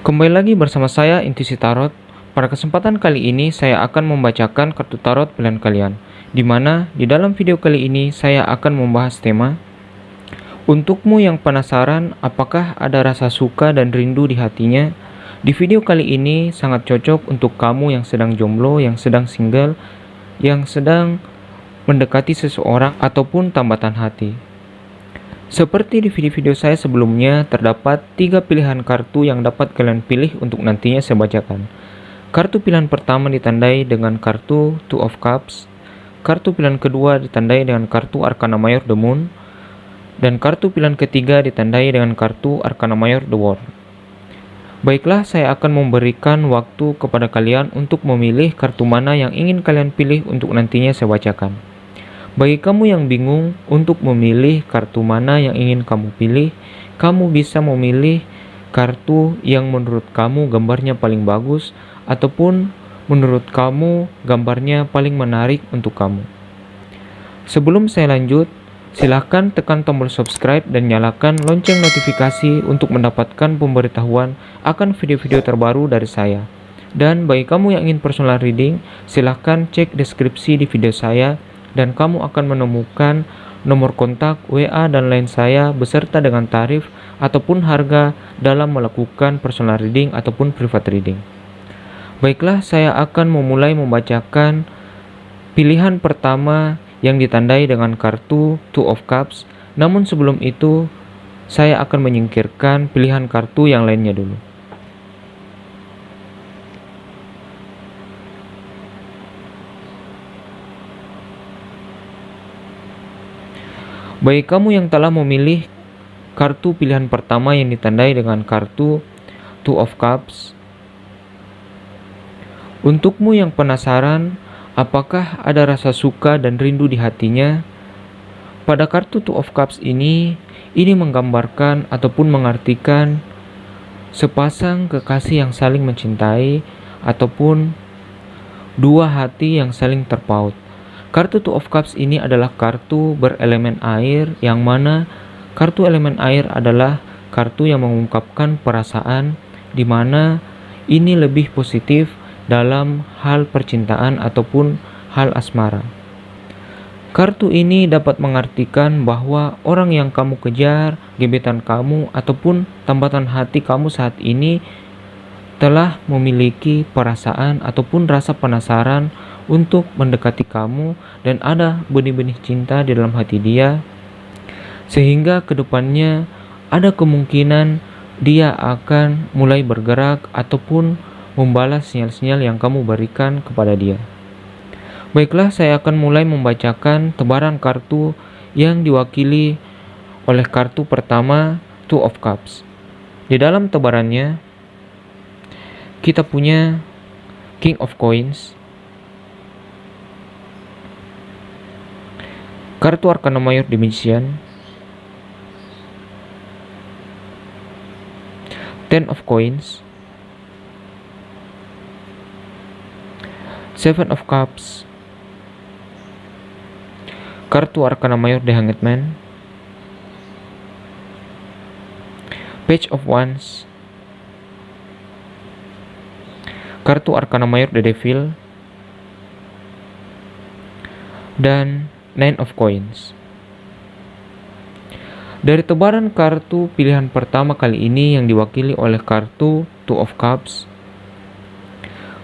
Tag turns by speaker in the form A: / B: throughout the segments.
A: Kembali lagi bersama saya Intuisi Tarot. Pada kesempatan kali ini saya akan membacakan kartu tarot pilihan kalian, di mana di dalam video kali ini saya akan membahas tema untukmu yang penasaran apakah ada rasa suka dan rindu di hatinya. Di video kali ini sangat cocok untuk kamu yang sedang jomblo, yang sedang single, yang sedang mendekati seseorang ataupun tambatan hati. Seperti di video-video saya sebelumnya, terdapat 3 pilihan kartu yang dapat kalian pilih untuk nantinya saya bacakan. Kartu pilihan pertama ditandai dengan kartu Two of Cups, kartu pilihan kedua ditandai dengan kartu Arcana Mayor The Moon, dan kartu pilihan ketiga ditandai dengan kartu Arcana Mayor The World. Baiklah, saya akan memberikan waktu kepada kalian untuk memilih kartu mana yang ingin kalian pilih untuk nantinya saya bacakan. Bagi kamu yang bingung untuk memilih kartu mana yang ingin kamu pilih, kamu bisa memilih kartu yang menurut kamu gambarnya paling bagus ataupun menurut kamu gambarnya paling menarik untuk kamu. Sebelum saya lanjut, silahkan tekan tombol subscribe dan nyalakan lonceng notifikasi untuk mendapatkan pemberitahuan akan video-video terbaru dari saya. Dan bagi kamu yang ingin personal reading, silahkan cek deskripsi di video saya dan kamu akan menemukan nomor kontak, WA, dan lain saya beserta dengan tarif ataupun harga dalam melakukan personal reading ataupun private reading. Baiklah, saya akan memulai membacakan pilihan pertama yang ditandai dengan kartu Two of Cups. Namun sebelum itu, saya akan menyingkirkan pilihan kartu yang lainnya dulu. Bagi kamu yang telah memilih kartu pilihan pertama yang ditandai dengan kartu Two of Cups, untukmu yang penasaran apakah ada rasa suka dan rindu di hatinya, pada kartu Two of Cups ini menggambarkan ataupun mengartikan sepasang kekasih yang saling mencintai ataupun dua hati yang saling terpaut. Kartu Two of Cups ini adalah kartu berelemen air, yang mana kartu elemen air adalah kartu yang mengungkapkan perasaan, di mana ini lebih positif dalam hal percintaan ataupun hal asmara. Kartu ini dapat mengartikan bahwa orang yang kamu kejar, gebetan kamu, ataupun tambatan hati kamu saat ini telah memiliki perasaan ataupun rasa penasaran untuk mendekati kamu dan ada benih-benih cinta di dalam hati dia, sehingga kedepannya ada kemungkinan dia akan mulai bergerak ataupun membalas sinyal-sinyal yang kamu berikan kepada dia. Baiklah, saya akan mulai membacakan tebaran kartu yang diwakili oleh kartu pertama Two of Cups. Di dalam tebarannya kita punya King of Coins, kartu Arcana Mayor The Magician, Ten of Coins, Seven of Cups, kartu Arcana Mayor The Hanged Man, Page of Wands, kartu Arcana Mayor The Devil, dan Nine of Coins. Dari tebaran kartu pilihan pertama kali ini yang diwakili oleh kartu Two of Cups,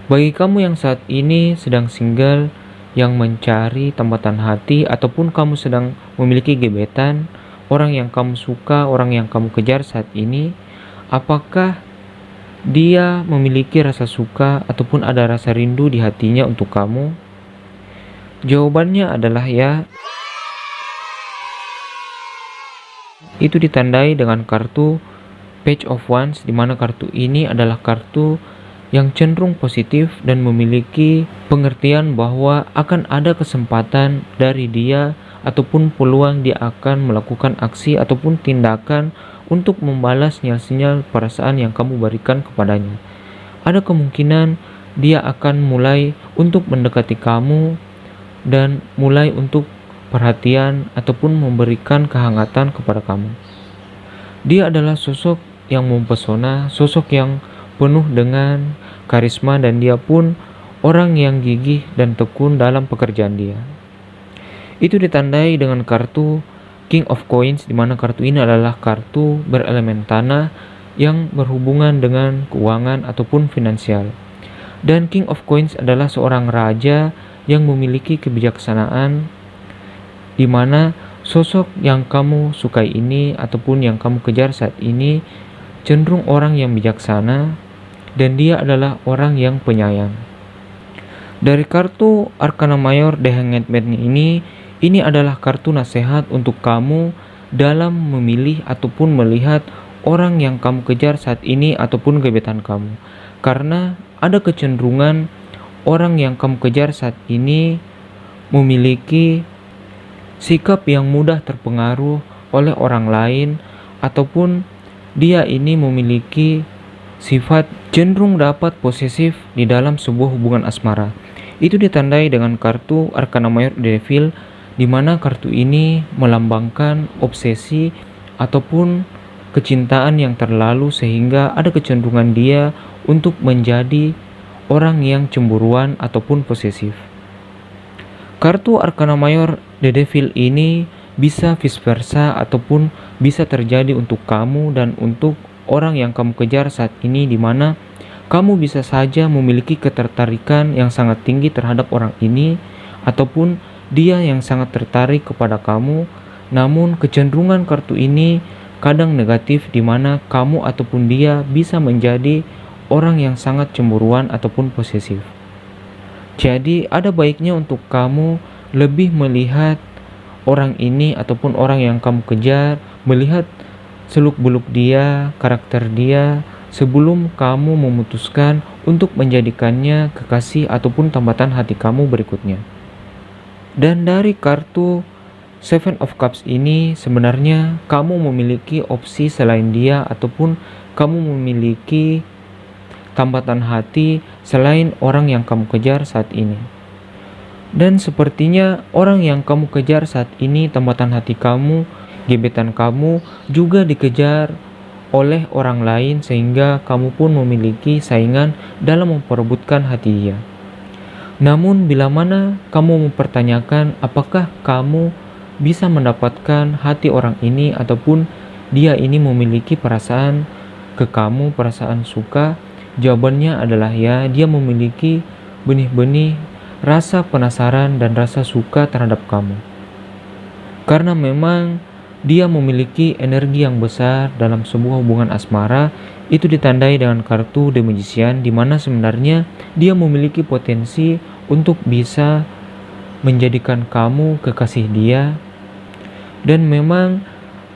A: bagi kamu yang saat ini sedang single, yang mencari tambatan hati, ataupun kamu sedang memiliki gebetan, orang yang kamu suka, orang yang kamu kejar saat ini, apakah dia memiliki rasa suka ataupun ada rasa rindu di hatinya untuk kamu? Jawabannya adalah ya. Itu ditandai dengan kartu Page of Wands, di mana kartu ini adalah kartu yang cenderung positif dan memiliki pengertian bahwa akan ada kesempatan dari dia ataupun peluang dia akan melakukan aksi ataupun tindakan untuk membalas sinyal-sinyal perasaan yang kamu berikan kepadanya. Ada kemungkinan dia akan mulai untuk mendekati kamu dan mulai untuk perhatian ataupun memberikan kehangatan kepada kamu. Dia adalah sosok yang mempesona, sosok yang penuh dengan karisma dan dia pun orang yang gigih dan tekun dalam pekerjaan dia. Itu ditandai dengan kartu King of Coins, di mana kartu ini adalah kartu berelemen tanah yang berhubungan dengan keuangan ataupun finansial. Dan King of Coins adalah seorang raja yang memiliki kebijaksanaan, di mana sosok yang kamu sukai ini ataupun yang kamu kejar saat ini cenderung orang yang bijaksana dan dia adalah orang yang penyayang. Dari kartu Arcana Mayor The Hanged Man ini adalah kartu nasihat untuk kamu dalam memilih ataupun melihat orang yang kamu kejar saat ini ataupun gebetan kamu. Karena ada kecenderungan orang yang kamu kejar saat ini memiliki sikap yang mudah terpengaruh oleh orang lain ataupun dia ini memiliki sifat cenderung dapat posesif di dalam sebuah hubungan asmara. Itu ditandai dengan kartu Arcana Mayor The Devil, di mana kartu ini melambangkan obsesi ataupun kecintaan yang terlalu sehingga ada kecenderungan dia untuk menjadi orang yang cemburuan ataupun posesif. Kartu Arcana Mayor The Devil ini bisa vice versa ataupun bisa terjadi untuk kamu dan untuk orang yang kamu kejar saat ini, di mana kamu bisa saja memiliki ketertarikan yang sangat tinggi terhadap orang ini ataupun dia yang sangat tertarik kepada kamu. Namun kecenderungan kartu ini kadang negatif, di mana kamu ataupun dia bisa menjadi orang yang sangat cemburuan ataupun posesif. Jadi ada baiknya untuk kamu lebih melihat orang ini ataupun orang yang kamu kejar, melihat seluk-beluk dia, karakter dia, sebelum kamu memutuskan untuk menjadikannya kekasih ataupun tambatan hati kamu berikutnya. Dan dari kartu Seven of Cups ini sebenarnya kamu memiliki opsi selain dia ataupun kamu memiliki tambatan hati selain orang yang kamu kejar saat ini. Dan sepertinya orang yang kamu kejar saat ini, tambatan hati kamu, gebetan kamu juga dikejar oleh orang lain sehingga kamu pun memiliki saingan dalam memperebutkan hati dia. Namun bila mana kamu mempertanyakan apakah kamu bisa mendapatkan hati orang ini ataupun dia ini memiliki perasaan ke kamu, perasaan suka, jawabannya adalah ya, dia memiliki benih-benih rasa penasaran dan rasa suka terhadap kamu. Karena memang dia memiliki energi yang besar dalam sebuah hubungan asmara. Itu ditandai dengan kartu The Magician, di mana sebenarnya dia memiliki potensi untuk bisa menjadikan kamu kekasih dia. Dan memang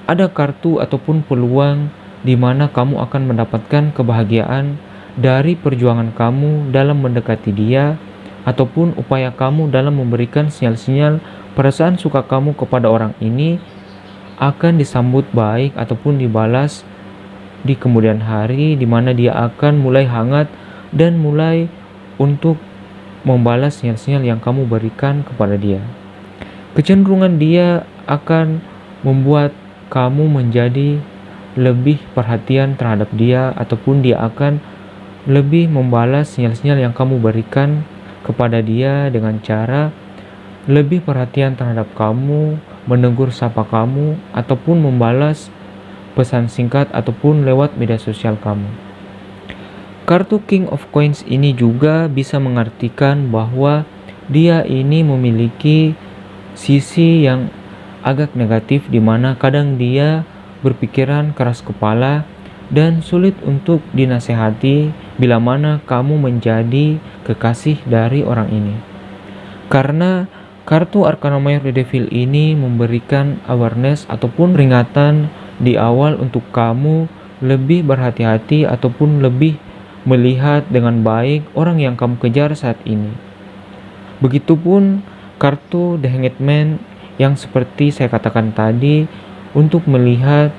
A: ada kartu ataupun peluang di mana kamu akan mendapatkan kebahagiaan dari perjuangan kamu dalam mendekati dia ataupun upaya kamu dalam memberikan sinyal-sinyal perasaan suka kamu kepada orang ini akan disambut baik ataupun dibalas di kemudian hari, di mana dia akan mulai hangat dan mulai untuk membalas sinyal-sinyal yang kamu berikan kepada dia. Kecenderungan dia akan membuat kamu menjadi lebih perhatian terhadap dia ataupun dia akan lebih membalas sinyal-sinyal yang kamu berikan kepada dia dengan cara lebih perhatian terhadap kamu, menegur sapa kamu, ataupun membalas pesan singkat ataupun lewat media sosial kamu. Kartu King of Coins ini juga bisa mengartikan bahwa dia ini memiliki sisi yang agak negatif, di mana kadang dia berpikiran keras kepala dan sulit untuk dinasehati bila mana kamu menjadi kekasih dari orang ini. Karena kartu Arcana Mayor The Devil ini memberikan awareness ataupun peringatan di awal untuk kamu lebih berhati-hati ataupun lebih melihat dengan baik orang yang kamu kejar saat ini. Begitupun kartu The Hanged Man yang seperti saya katakan tadi, untuk melihat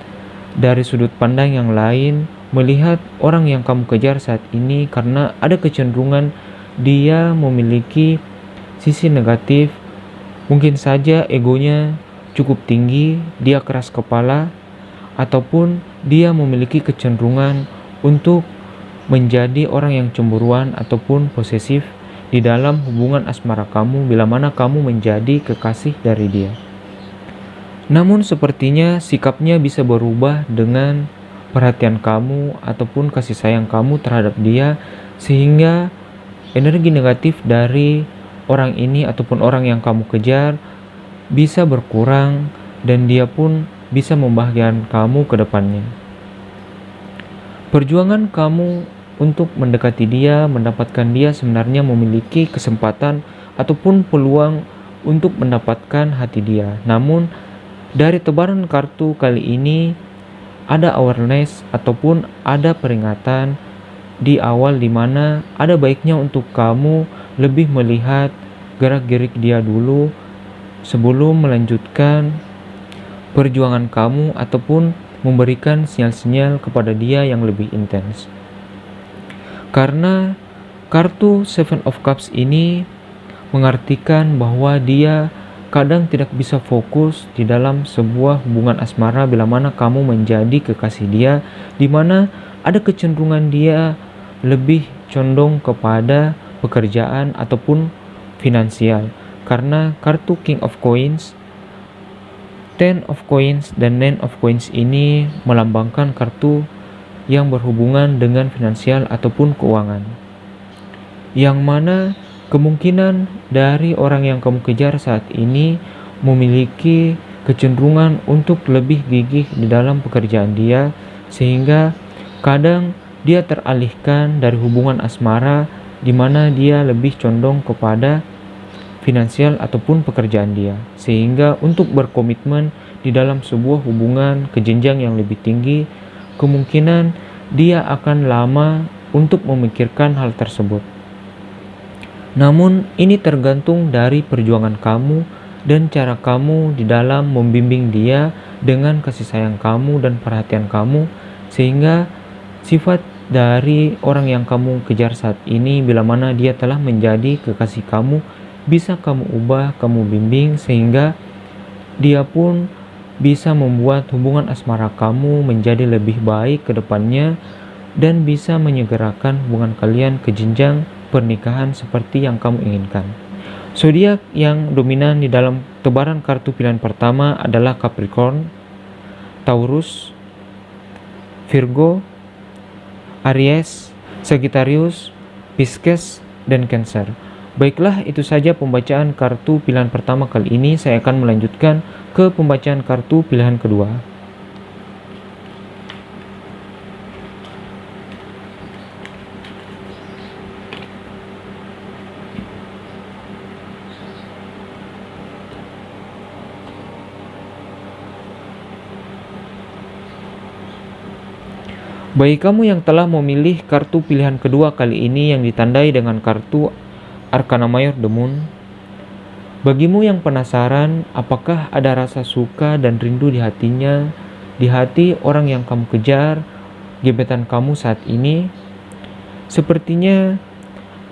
A: dari sudut pandang yang lain, melihat orang yang kamu kejar saat ini, karena ada kecenderungan dia memiliki sisi negatif. Mungkin saja egonya cukup tinggi, dia keras kepala, ataupun dia memiliki kecenderungan untuk menjadi orang yang cemburuan ataupun posesif di dalam hubungan asmara kamu bila mana kamu menjadi kekasih dari dia. Namun sepertinya sikapnya bisa berubah dengan perhatian kamu ataupun kasih sayang kamu terhadap dia, sehingga energi negatif dari orang ini ataupun orang yang kamu kejar bisa berkurang dan dia pun bisa membahagiakan kamu ke depannya. Perjuangan kamu untuk mendekati dia, mendapatkan dia sebenarnya memiliki kesempatan ataupun peluang untuk mendapatkan hati dia. Namun dari tebaran kartu kali ini ada awareness ataupun ada peringatan di awal di mana ada baiknya untuk kamu lebih melihat gerak-gerik dia dulu sebelum melanjutkan perjuangan kamu ataupun memberikan sinyal-sinyal kepada dia yang lebih intens. Karena kartu Seven of Cups ini mengartikan bahwa dia kadang tidak bisa fokus di dalam sebuah hubungan asmara bila mana kamu menjadi kekasih dia, di mana ada kecenderungan dia lebih condong kepada pekerjaan ataupun finansial. Karena kartu King of Coins, Ten of Coins, dan Nine of Coins ini melambangkan kartu yang berhubungan dengan finansial ataupun keuangan, yang mana kemungkinan dari orang yang kamu kejar saat ini memiliki kecenderungan untuk lebih gigih di dalam pekerjaan dia, sehingga kadang dia teralihkan dari hubungan asmara di mana dia lebih condong kepada finansial ataupun pekerjaan dia, sehingga untuk berkomitmen di dalam sebuah hubungan ke jenjang yang lebih tinggi, kemungkinan dia akan lama untuk memikirkan hal tersebut. Namun ini tergantung dari perjuangan kamu dan cara kamu di dalam membimbing dia dengan kasih sayang kamu dan perhatian kamu, sehingga sifat dari orang yang kamu kejar saat ini bila mana dia telah menjadi kekasih kamu bisa kamu ubah, kamu bimbing, sehingga dia pun bisa membuat hubungan asmara kamu menjadi lebih baik ke depannya dan bisa menyegerakan hubungan kalian ke jenjang pernikahan seperti yang kamu inginkan. Zodiak yang dominan di dalam tebaran kartu pilihan pertama adalah Capricorn, Taurus, Virgo, Aries, Sagittarius, Pisces, dan Cancer. Baiklah, itu saja pembacaan kartu pilihan pertama kali ini. Saya akan melanjutkan ke pembacaan kartu pilihan kedua. Bagi kamu yang telah memilih kartu pilihan kedua kali ini yang ditandai dengan kartu Arcana Mayor The Moon, bagimu yang penasaran apakah ada rasa suka dan rindu di hatinya, di hati orang yang kamu kejar, gebetan kamu saat ini, sepertinya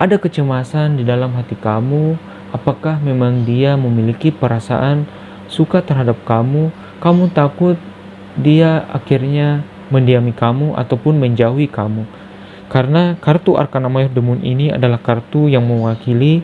A: ada kecemasan di dalam hati kamu. Apakah memang dia memiliki perasaan suka terhadap kamu? Kamu takut dia akhirnya mendiami kamu ataupun menjauhi kamu. Karena kartu Arcana Mayor The Moon ini adalah kartu yang mewakili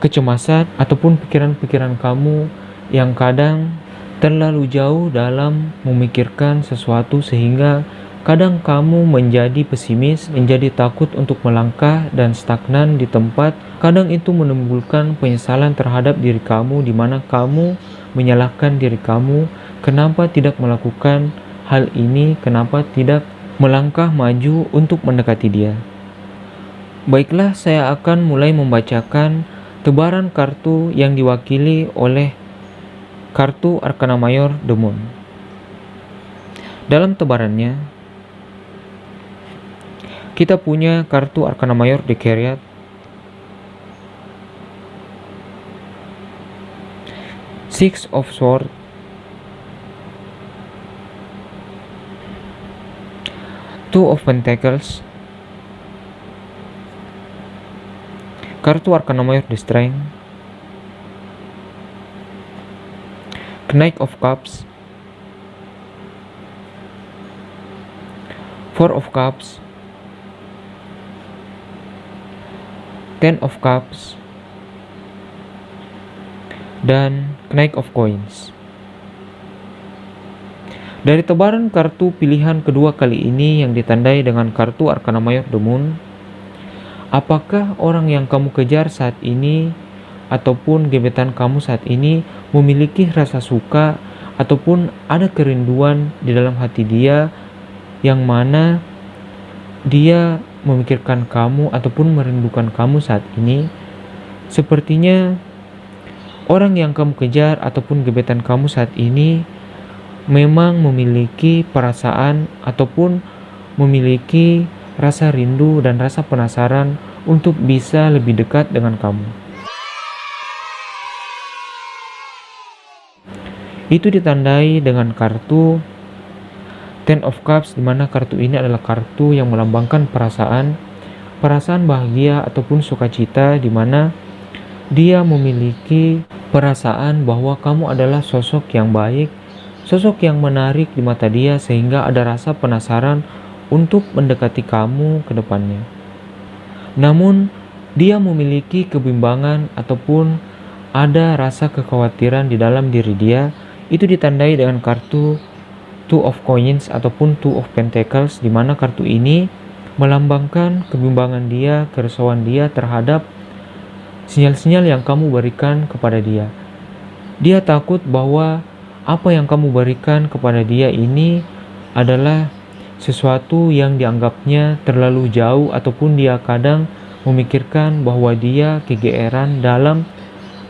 A: kecemasan ataupun pikiran-pikiran kamu yang kadang terlalu jauh dalam memikirkan sesuatu, sehingga kadang kamu menjadi pesimis, menjadi takut untuk melangkah dan stagnan di tempat. Kadang itu menimbulkan penyesalan terhadap diri kamu, di mana kamu menyalahkan diri kamu, kenapa tidak melakukan hal ini, kenapa tidak melangkah maju untuk mendekati dia. Baiklah, saya akan mulai membacakan tebaran kartu yang diwakili oleh kartu Arcana Mayor The Moon. Dalam tebarannya, kita punya kartu Arcana Mayor The Chariot, Six of Swords, Two of Pentacles, kartu Arcana Mayor The Strength, Knight of Cups, Four of Cups, Ten of Cups, dan Knight of Coins. Dari tebaran kartu pilihan kedua kali ini yang ditandai dengan kartu Arcana Mayor The Moon, apakah orang yang kamu kejar saat ini ataupun gebetan kamu saat ini memiliki rasa suka ataupun ada kerinduan di dalam hati dia yang mana dia memikirkan kamu ataupun merindukan kamu saat ini? Sepertinya orang yang kamu kejar ataupun gebetan kamu saat ini memang memiliki perasaan ataupun memiliki rasa rindu dan rasa penasaran untuk bisa lebih dekat dengan kamu. Itu ditandai dengan kartu Ten of Cups, di mana kartu ini adalah kartu yang melambangkan perasaan bahagia ataupun sukacita, di mana dia memiliki perasaan bahwa kamu adalah sosok yang baik, sosok yang menarik di mata dia sehingga ada rasa penasaran untuk mendekati kamu ke depannya. Namun, dia memiliki kebimbangan ataupun ada rasa kekhawatiran di dalam diri dia. Itu ditandai dengan kartu Two of Coins ataupun Two of Pentacles, di mana kartu ini melambangkan kebimbangan dia, kerisauan dia terhadap sinyal-sinyal yang kamu berikan kepada dia. Dia takut bahwa apa yang kamu berikan kepada dia ini adalah sesuatu yang dianggapnya terlalu jauh ataupun dia kadang memikirkan bahwa dia kegeeran dalam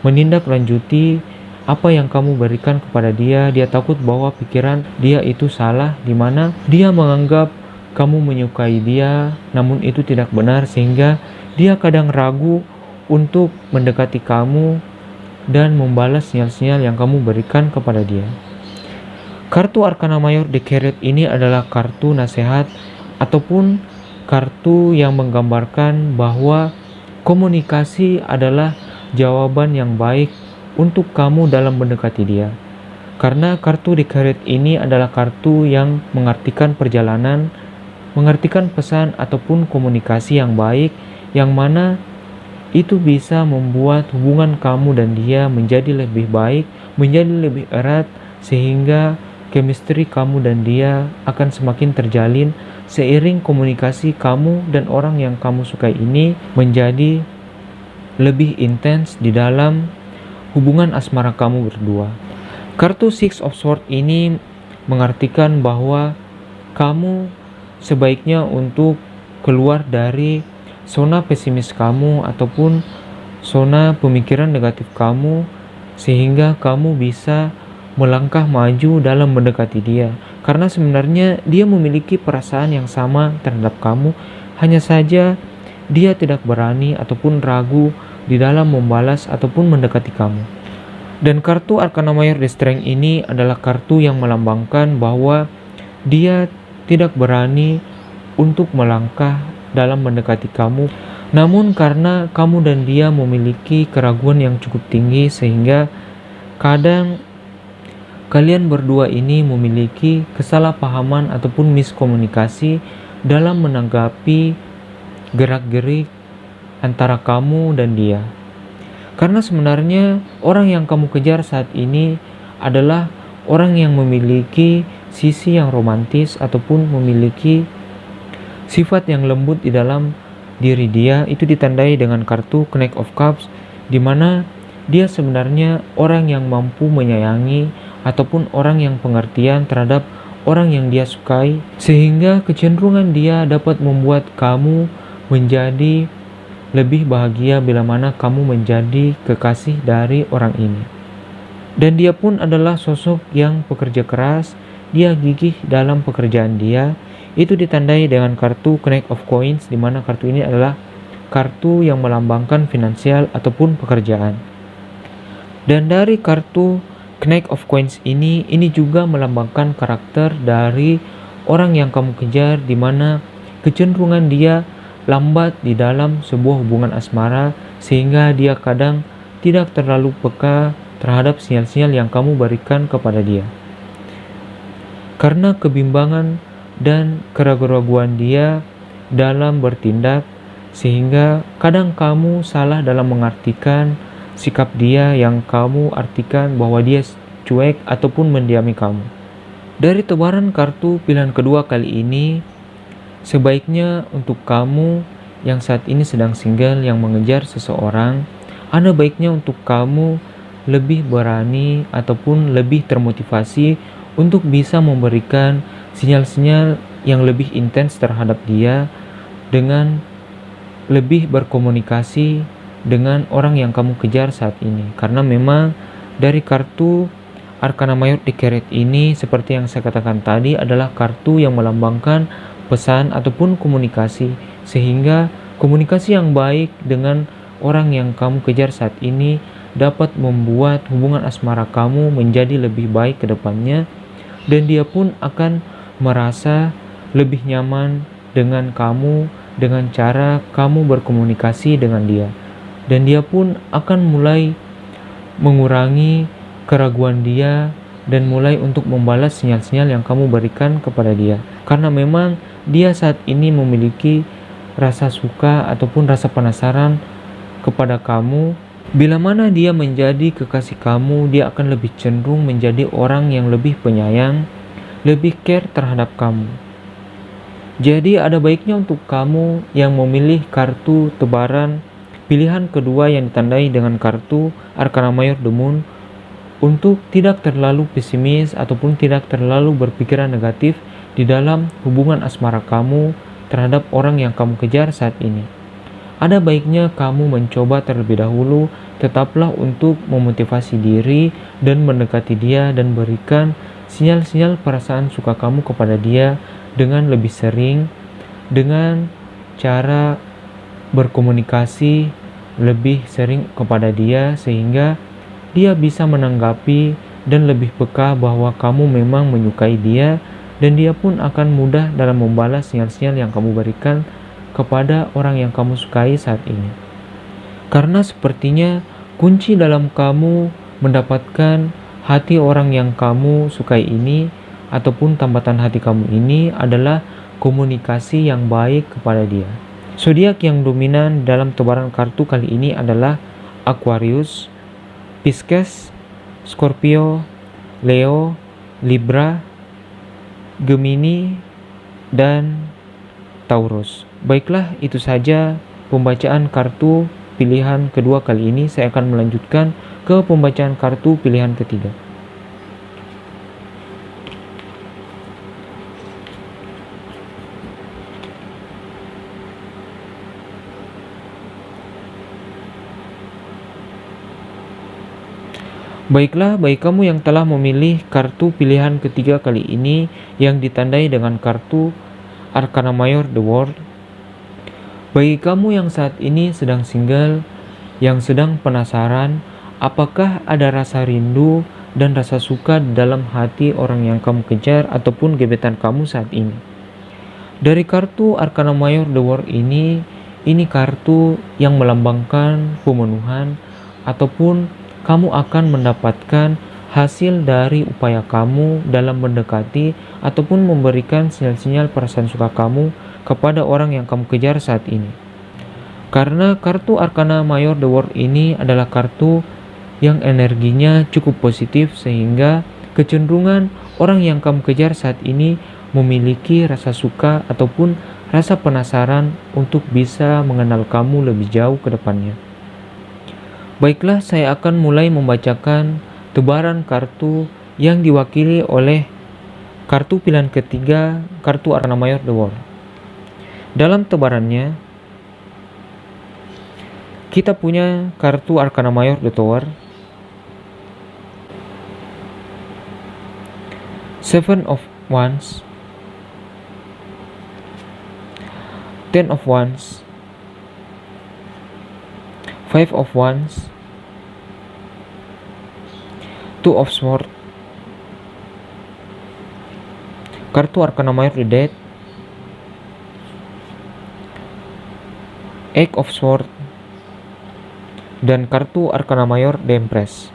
A: menindaklanjuti apa yang kamu berikan kepada dia. Dia takut bahwa pikiran dia itu salah, di mana dia menganggap kamu menyukai dia, namun itu tidak benar sehingga dia kadang ragu untuk mendekati kamu dan membalas sinyal-sinyal yang kamu berikan kepada dia. Kartu Arcana Mayor The Chariot ini adalah kartu nasihat ataupun kartu yang menggambarkan bahwa komunikasi adalah jawaban yang baik untuk kamu dalam mendekati dia. Karena kartu The Chariot ini adalah kartu yang mengartikan perjalanan, mengartikan pesan ataupun komunikasi yang baik, yang mana itu bisa membuat hubungan kamu dan dia menjadi lebih baik, menjadi lebih erat, sehingga chemistry kamu dan dia akan semakin terjalin seiring komunikasi kamu dan orang yang kamu sukai ini menjadi lebih intens di dalam hubungan asmara kamu berdua. Kartu Six of Swords ini mengartikan bahwa kamu sebaiknya untuk keluar dari zona pesimis kamu ataupun zona pemikiran negatif kamu sehingga kamu bisa melangkah maju dalam mendekati dia. Karena sebenarnya dia memiliki perasaan yang sama terhadap kamu, hanya saja dia tidak berani ataupun ragu di dalam membalas ataupun mendekati kamu. Dan kartu Arcana Mayor The Strength ini adalah kartu yang melambangkan bahwa dia tidak berani untuk melangkah dalam mendekati kamu, namun karena kamu dan dia memiliki keraguan yang cukup tinggi sehingga kadang kalian berdua ini memiliki kesalahpahaman ataupun miskomunikasi dalam menanggapi gerak-gerik antara kamu dan dia. Karena sebenarnya orang yang kamu kejar saat ini adalah orang yang memiliki sisi yang romantis ataupun memiliki sifat yang lembut di dalam diri dia. Itu ditandai dengan kartu Knight of Cups, di mana dia sebenarnya orang yang mampu menyayangi ataupun orang yang pengertian terhadap orang yang dia sukai, sehingga kecenderungan dia dapat membuat kamu menjadi lebih bahagia bila mana kamu menjadi kekasih dari orang ini. Dan dia pun adalah sosok yang pekerja keras, dia gigih dalam pekerjaan dia. Itu ditandai dengan kartu Knight of Coins, di mana kartu ini adalah kartu yang melambangkan finansial ataupun pekerjaan. Dan dari kartu Knight of Coins ini juga melambangkan karakter dari orang yang kamu kejar, di mana kecenderungan dia lambat di dalam sebuah hubungan asmara sehingga dia kadang tidak terlalu peka terhadap sinyal-sinyal yang kamu berikan kepada dia. Karena kebimbangan dan keraguan-raguan dia dalam bertindak, Sehingga kadang kamu salah dalam mengartikan sikap dia yang kamu artikan bahwa dia cuek ataupun mendiami kamu. Dari tebaran kartu pilihan kedua kali ini, sebaiknya untuk kamu yang saat ini sedang single yang mengejar seseorang, ada baiknya untuk kamu lebih berani ataupun lebih termotivasi untuk bisa memberikan sinyal-sinyal yang lebih intens terhadap dia dengan lebih berkomunikasi dengan orang yang kamu kejar saat ini. Karena memang dari kartu Arkana Mayor di Carrot ini, seperti yang saya katakan tadi, adalah kartu yang melambangkan pesan ataupun komunikasi, sehingga komunikasi yang baik dengan orang yang kamu kejar saat ini dapat membuat hubungan asmara kamu menjadi lebih baik ke depannya, dan dia pun akan merasa lebih nyaman dengan kamu dengan cara kamu berkomunikasi dengan dia, dan dia pun akan mulai mengurangi keraguan dia dan mulai untuk membalas sinyal-sinyal yang kamu berikan kepada dia, karena memang dia saat ini memiliki rasa suka ataupun rasa penasaran kepada kamu. Bila mana dia menjadi kekasih kamu, dia akan lebih cenderung menjadi orang yang lebih penyayang, lebih care terhadap kamu. Jadi ada baiknya untuk kamu yang memilih kartu tebaran pilihan kedua yang ditandai dengan kartu Arkana Mayor The Moon untuk tidak terlalu pesimis ataupun tidak terlalu berpikiran negatif di dalam hubungan asmara kamu terhadap orang yang kamu kejar saat ini. Ada baiknya kamu mencoba terlebih dahulu, tetaplah untuk memotivasi diri dan mendekati dia dan berikan sinyal-sinyal perasaan suka kamu kepada dia dengan lebih sering, dengan cara berkomunikasi lebih sering kepada dia, sehingga dia bisa menanggapi dan lebih peka bahwa kamu memang menyukai dia, dan dia pun akan mudah dalam membalas sinyal-sinyal yang kamu berikan kepada orang yang kamu sukai saat ini. Karena sepertinya kunci dalam kamu mendapatkan hati orang yang kamu sukai ini ataupun tambatan hati kamu ini adalah komunikasi yang baik kepada dia. Zodiak yang dominan dalam tebaran kartu kali ini adalah Aquarius, Pisces, Scorpio, Leo, Libra, Gemini, dan Taurus. Baiklah, itu saja pembacaan kartu pilihan kedua kali ini. Saya akan melanjutkan ke pembacaan kartu pilihan ketiga. Baiklah, bagi kamu yang telah memilih kartu pilihan ketiga kali ini yang ditandai dengan kartu Arkana Mayor The World. Bagi kamu yang saat ini sedang single, yang sedang penasaran apakah ada rasa rindu dan rasa suka dalam hati orang yang kamu kejar ataupun gebetan kamu saat ini. Dari kartu Arkana Mayor The World ini kartu yang melambangkan pemenuhan ataupun kamu akan mendapatkan hasil dari upaya kamu dalam mendekati ataupun memberikan sinyal-sinyal perasaan suka kamu kepada orang yang kamu kejar saat ini. Karena kartu Arkana Mayor The World ini adalah kartu yang energinya cukup positif, sehingga kecenderungan orang yang kamu kejar saat ini memiliki rasa suka ataupun rasa penasaran untuk bisa mengenal kamu lebih jauh ke depannya. Baiklah, saya akan mulai membacakan tebaran kartu yang diwakili oleh kartu pilihan ketiga, kartu Arkana Mayor The World. Dalam tebarannya, kita punya kartu Arkana Mayor The Tower, Seven of Wands, Ten of Wands, Five of Wands, Two of Swords, kartu Arkana Mayor The Death, Eight of Swords, dan kartu Arkana Mayor The Empress.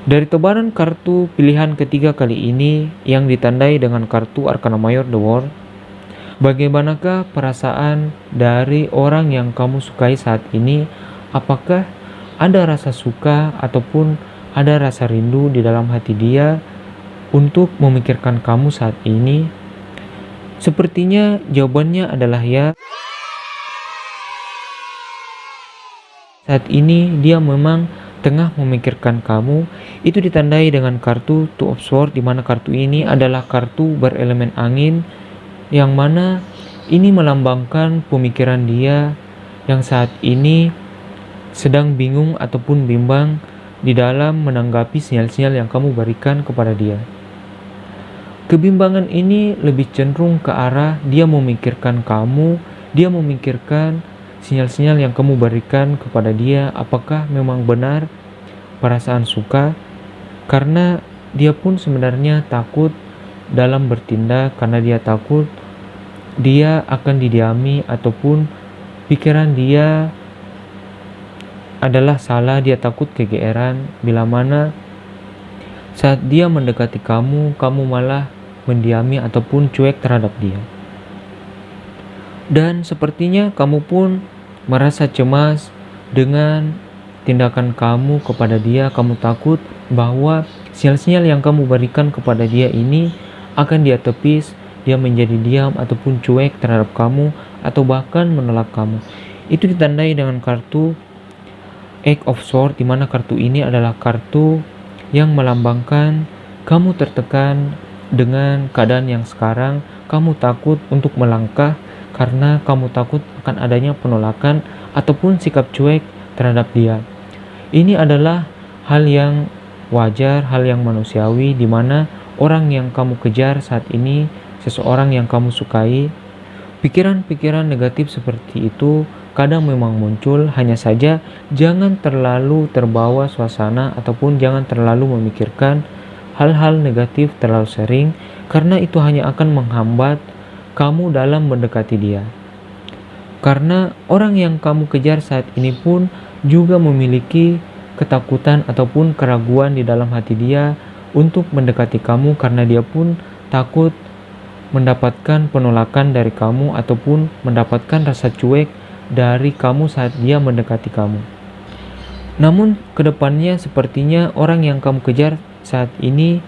A: Dari tebaran kartu pilihan ketiga kali ini yang ditandai dengan kartu Arkana Mayor The World, Bagaimanakah perasaan dari orang yang kamu sukai saat ini? Apakah ada rasa suka ataupun ada rasa rindu di dalam hati dia untuk memikirkan kamu saat ini? Sepertinya jawabannya adalah ya. Saat ini dia memang tengah memikirkan kamu. Itu ditandai dengan kartu Two of Swords, di mana kartu ini adalah kartu berelemen angin, yang mana ini melambangkan pemikiran dia yang saat ini sedang bingung ataupun bimbang di dalam menanggapi sinyal-sinyal yang kamu berikan kepada dia. Kebimbangan ini lebih cenderung ke arah dia memikirkan kamu, dia memikirkan sinyal-sinyal yang kamu berikan kepada dia, apakah memang benar perasaan suka, karena dia pun sebenarnya takut dalam bertindak, karena dia takut dia akan didiami ataupun pikiran dia adalah salah. Dia takut kegeeran bila mana saat dia mendekati kamu, kamu malah mendiami ataupun cuek terhadap dia. Dan sepertinya kamu pun merasa cemas dengan tindakan kamu kepada dia. Kamu takut bahwa sinyal-sinyal yang kamu berikan kepada dia ini akan dia tepis, dia menjadi diam ataupun cuek terhadap kamu, atau bahkan menolak kamu. Itu ditandai dengan kartu Eight of Swords, di mana kartu ini adalah kartu yang melambangkan kamu tertekan dengan keadaan yang sekarang. Kamu takut untuk melangkah karena kamu takut akan adanya penolakan ataupun sikap cuek terhadap dia. Ini adalah hal yang wajar, hal yang manusiawi, di mana orang yang kamu kejar saat ini, seseorang yang kamu sukai, pikiran-pikiran negatif seperti itu kadang memang muncul. Hanya saja jangan terlalu terbawa suasana ataupun jangan terlalu memikirkan hal-hal negatif terlalu sering, karena itu hanya akan menghambat kamu dalam mendekati dia. Karena orang yang kamu kejar saat ini pun juga memiliki ketakutan ataupun keraguan di dalam hati dia untuk mendekati kamu, karena dia pun takut mendapatkan penolakan dari kamu ataupun mendapatkan rasa cuek dari kamu saat dia mendekati kamu. Namun kedepannya sepertinya orang yang kamu kejar saat ini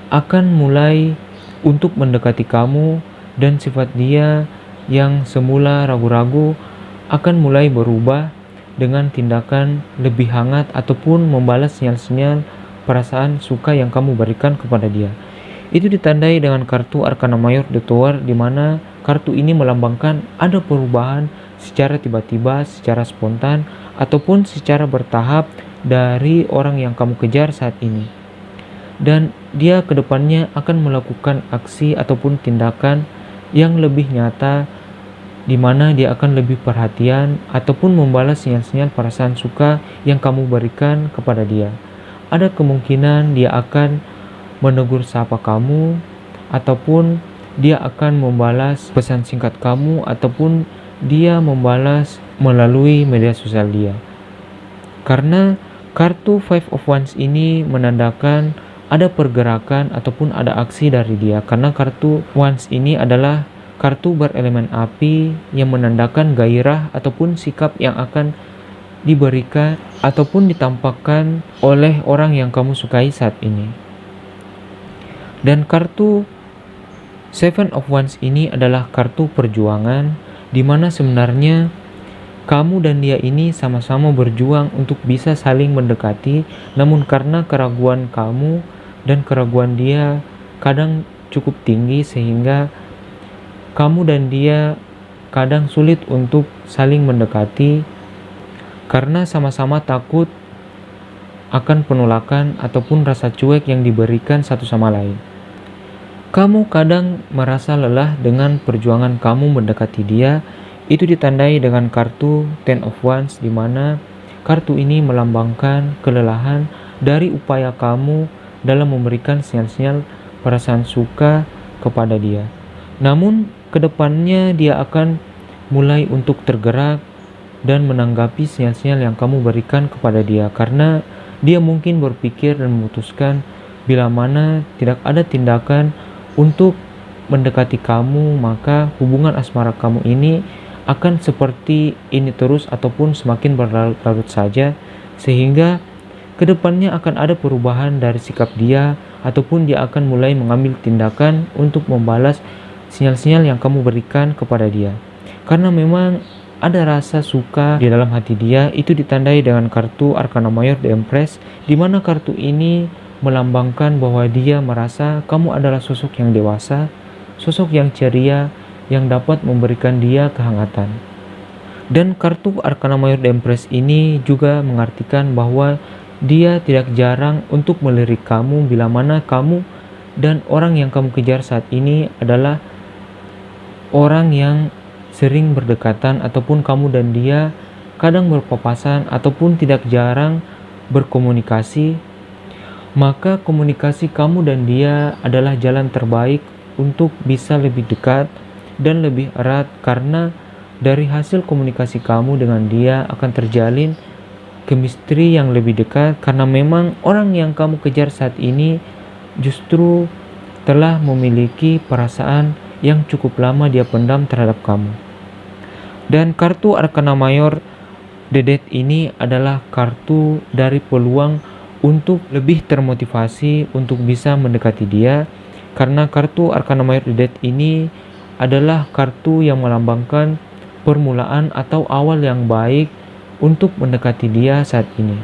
A: akan mulai untuk mendekati kamu, dan sifat dia yang semula ragu-ragu akan mulai berubah dengan tindakan lebih hangat ataupun membalas sinyal-sinyal perasaan suka yang kamu berikan kepada dia. Itu ditandai dengan kartu Arcana Mayor The Tower, di mana kartu ini melambangkan ada perubahan secara tiba-tiba, secara spontan, ataupun secara bertahap dari orang yang kamu kejar saat ini. Dan dia kedepannya akan melakukan aksi ataupun tindakan yang lebih nyata, di mana dia akan lebih perhatian ataupun membalas sinyal-sinyal perasaan suka yang kamu berikan kepada dia. Ada kemungkinan dia akan menegur sapa kamu, ataupun dia akan membalas pesan singkat kamu, ataupun dia membalas melalui media sosial dia. Karena kartu Five of Wands ini menandakan ada pergerakan ataupun ada aksi dari dia. Karena kartu Wands ini adalah kartu berelemen api yang menandakan gairah ataupun sikap yang akan diberikan ataupun ditampakkan oleh orang yang kamu sukai saat ini. Dan kartu Seven of Wands ini adalah kartu perjuangan, di mana sebenarnya kamu dan dia ini sama-sama berjuang untuk bisa saling mendekati, namun karena keraguan kamu dan keraguan dia kadang cukup tinggi, sehingga kamu dan dia kadang sulit untuk saling mendekati karena sama-sama takut akan penolakan ataupun rasa cuek yang diberikan satu sama lain. Kamu kadang merasa lelah dengan perjuangan kamu mendekati dia. Itu ditandai dengan kartu Ten of Wands, di mana kartu ini melambangkan kelelahan dari upaya kamu dalam memberikan sinyal-sinyal perasaan suka kepada dia. Namun kedepannya dia akan mulai untuk tergerak dan menanggapi sinyal-sinyal yang kamu berikan kepada dia, karena dia mungkin berpikir dan memutuskan bila mana tidak ada tindakan untuk mendekati kamu, maka hubungan asmara kamu ini akan seperti ini terus ataupun semakin berlarut-larut saja, sehingga kedepannya akan ada perubahan dari sikap dia ataupun dia akan mulai mengambil tindakan untuk membalas sinyal-sinyal yang kamu berikan kepada dia. Karena memang ada rasa suka di dalam hati dia, itu ditandai dengan kartu Arcana Mayor The Empress, di mana kartu ini melambangkan bahwa dia merasa kamu adalah sosok yang dewasa, sosok yang ceria, yang dapat memberikan dia kehangatan. Dan kartu Arcana Mayor The Empress ini juga mengartikan bahwa dia tidak jarang untuk melirik kamu bila mana kamu dan orang yang kamu kejar saat ini adalah orang yang sering berdekatan ataupun kamu dan dia kadang berpapasan ataupun tidak jarang berkomunikasi. Maka komunikasi kamu dan dia adalah jalan terbaik untuk bisa lebih dekat dan lebih erat, karena dari hasil komunikasi kamu dengan dia akan terjalin chemistry yang lebih dekat, karena memang orang yang kamu kejar saat ini justru telah memiliki perasaan yang cukup lama dia pendam terhadap kamu. Dan kartu Arcana Mayor The Death ini adalah kartu dari peluang untuk lebih termotivasi untuk bisa mendekati dia, karena kartu Arcana Mayor The Death ini adalah kartu yang melambangkan permulaan atau awal yang baik untuk mendekati dia saat ini.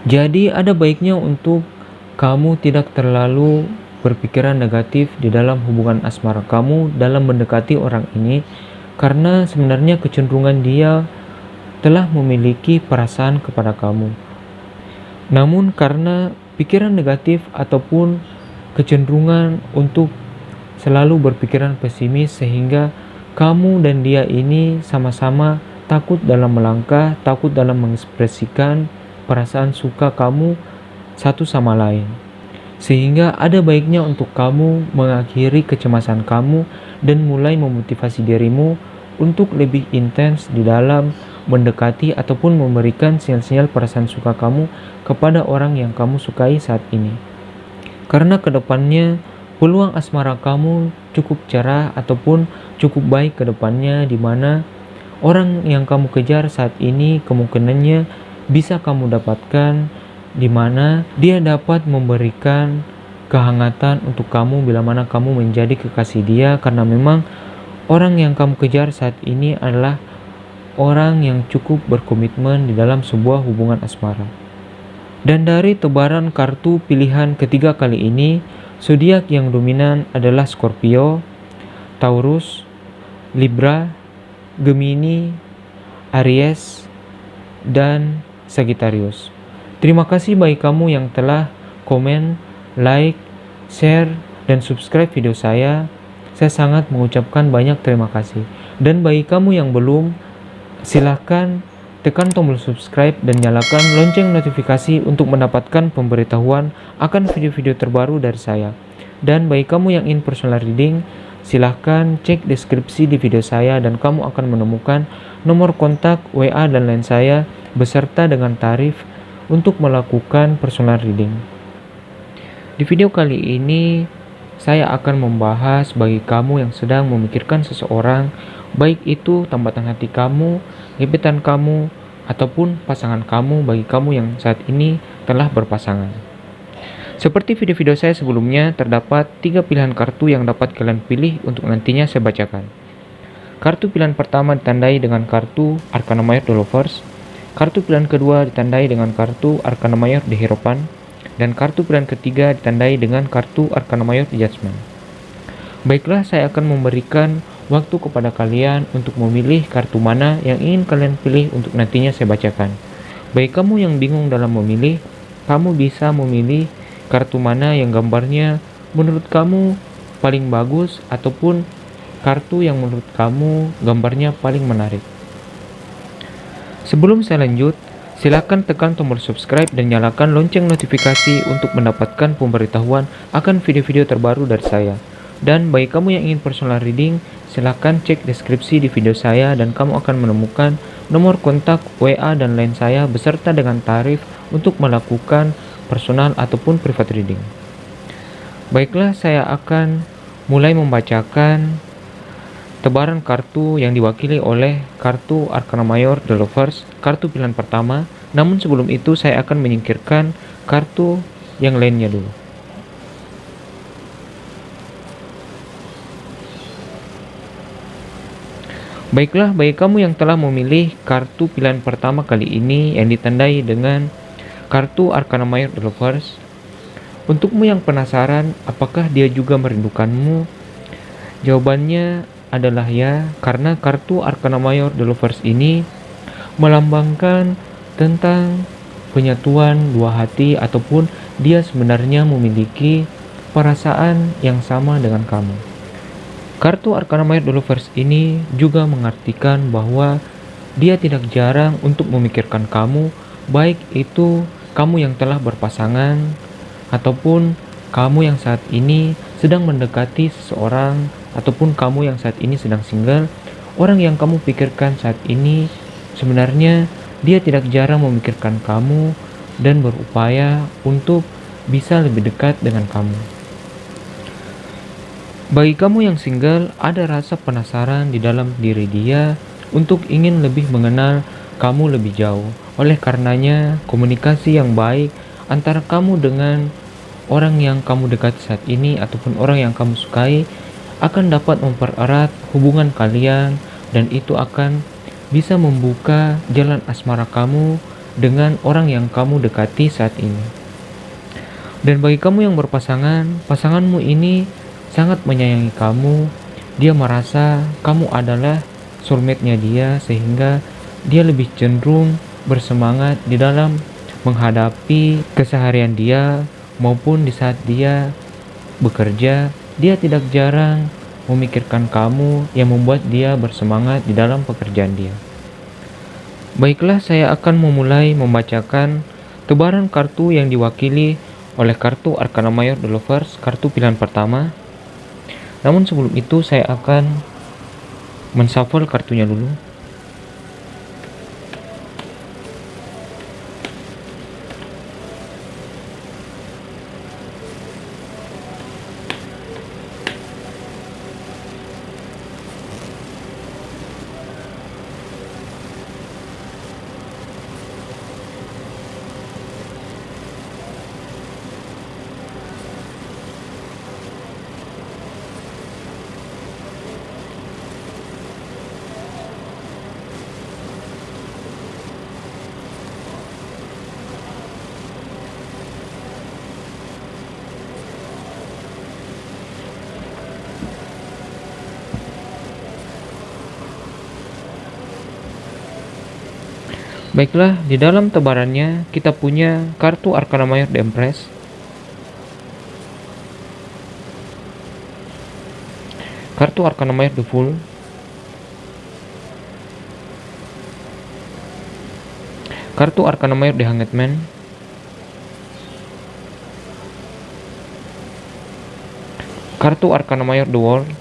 A: Jadi ada baiknya untuk kamu tidak terlalu berpikiran negatif di dalam hubungan asmara kamu dalam mendekati orang ini, karena sebenarnya kecenderungan dia telah memiliki perasaan kepada kamu. Namun karena pikiran negatif ataupun kecenderungan untuk selalu berpikiran pesimis, sehingga kamu dan dia ini sama-sama takut dalam melangkah, takut dalam mengekspresikan perasaan suka kamu satu sama lain. Sehingga ada baiknya untuk kamu mengakhiri kecemasan kamu dan mulai memotivasi dirimu untuk lebih intens di dalam mendekati ataupun memberikan sinyal-sinyal perasaan suka kamu kepada orang yang kamu sukai saat ini. Karena kedepannya peluang asmara kamu cukup cerah ataupun cukup baik kedepannya, di mana orang yang kamu kejar saat ini kemungkinannya bisa kamu dapatkan, di mana dia dapat memberikan kehangatan untuk kamu bila mana kamu menjadi kekasih dia, karena memang orang yang kamu kejar saat ini adalah orang yang cukup berkomitmen di dalam sebuah hubungan asmara. Dan dari tebaran kartu pilihan ketiga kali ini, zodiak yang dominan adalah Scorpio, Taurus, Libra, Gemini, Aries, dan Sagittarius. Terima kasih bagi kamu yang telah komen, like, share, dan subscribe video saya. Saya sangat mengucapkan banyak terima kasih. Dan bagi kamu yang belum, silahkan tekan tombol subscribe dan nyalakan lonceng notifikasi untuk mendapatkan pemberitahuan akan video-video terbaru dari saya. Dan bagi kamu yang ingin personal reading, silahkan cek deskripsi di video saya dan kamu akan menemukan nomor kontak, WA, dan lain saya beserta dengan tarif untuk melakukan personal reading. Di video kali ini saya akan membahas bagi kamu yang sedang memikirkan seseorang, baik itu tambatan hati kamu, gebetan kamu, ataupun pasangan kamu bagi kamu yang saat ini telah berpasangan. Seperti video-video saya sebelumnya, terdapat 3 pilihan kartu yang dapat kalian pilih untuk nantinya saya bacakan. Kartu pilihan pertama ditandai dengan kartu Arcana Mayor The Lovers, kartu pilihan kedua ditandai dengan kartu Arcana Mayor The Hierophant, dan kartu pilihan ketiga ditandai dengan kartu Arcana Mayor The Judgment. Baiklah, saya akan memberikan waktu kepada kalian untuk memilih kartu mana yang ingin kalian pilih untuk nantinya saya bacakan. Bagi kamu yang bingung dalam memilih, kamu bisa memilih kartu mana yang gambarnya menurut kamu paling bagus ataupun kartu yang menurut kamu gambarnya paling menarik. Sebelum saya lanjut, silakan tekan tombol subscribe dan nyalakan lonceng notifikasi untuk mendapatkan pemberitahuan akan video-video terbaru dari saya. Dan bagi kamu yang ingin personal reading, silakan cek deskripsi di video saya dan kamu akan menemukan nomor kontak, WA, dan lain saya beserta dengan tarif untuk melakukan personal ataupun private reading. Baiklah, saya akan mulai membacakan tebaran kartu yang diwakili oleh kartu Arcana Mayor The Lovers, kartu pilihan pertama. Namun sebelum itu saya akan menyingkirkan kartu yang lainnya dulu. Baiklah, bagi kamu yang telah memilih kartu pilihan pertama kali ini yang ditandai dengan kartu Arcana Mayor The Lovers, untukmu yang penasaran apakah dia juga merindukanmu, jawabannya adalah ya, karena kartu Arcana Mayor The Lovers ini melambangkan tentang penyatuan dua hati, ataupun dia sebenarnya memiliki perasaan yang sama dengan kamu. Kartu Arcana Mayor The Lovers ini juga mengartikan bahwa dia tidak jarang untuk memikirkan kamu, baik itu kamu yang telah berpasangan ataupun kamu yang saat ini sedang mendekati seseorang, ataupun kamu yang saat ini sedang single. Orang yang kamu pikirkan saat ini sebenarnya dia tidak jarang memikirkan kamu dan berupaya untuk bisa lebih dekat dengan kamu. Bagi kamu yang single, ada rasa penasaran di dalam diri dia untuk ingin lebih mengenal kamu lebih jauh. Oleh karenanya, komunikasi yang baik antara kamu dengan orang yang kamu dekati saat ini ataupun orang yang kamu sukai akan dapat mempererat hubungan kalian, dan itu akan bisa membuka jalan asmara kamu dengan orang yang kamu dekati saat ini. Dan bagi kamu yang berpasangan, pasanganmu ini sangat menyayangi kamu. Dia merasa kamu adalah soulmate-nya dia, sehingga dia lebih cenderung bersemangat di dalam menghadapi keseharian dia maupun di saat dia bekerja. Dia tidak jarang memikirkan kamu, yang membuat dia bersemangat di dalam pekerjaan dia. Baiklah, saya akan memulai membacakan tebaran kartu yang diwakili oleh kartu Arcana Mayor The Lovers, kartu pilihan pertama. Namun sebelum itu saya akan menshuffle kartunya dulu. Baiklah, di dalam tebarannya kita punya kartu Arcana Mayor The Empress, kartu Arcana Mayor The Fool, kartu Arcana Mayor The Hanged Man, kartu Arcana Mayor The World,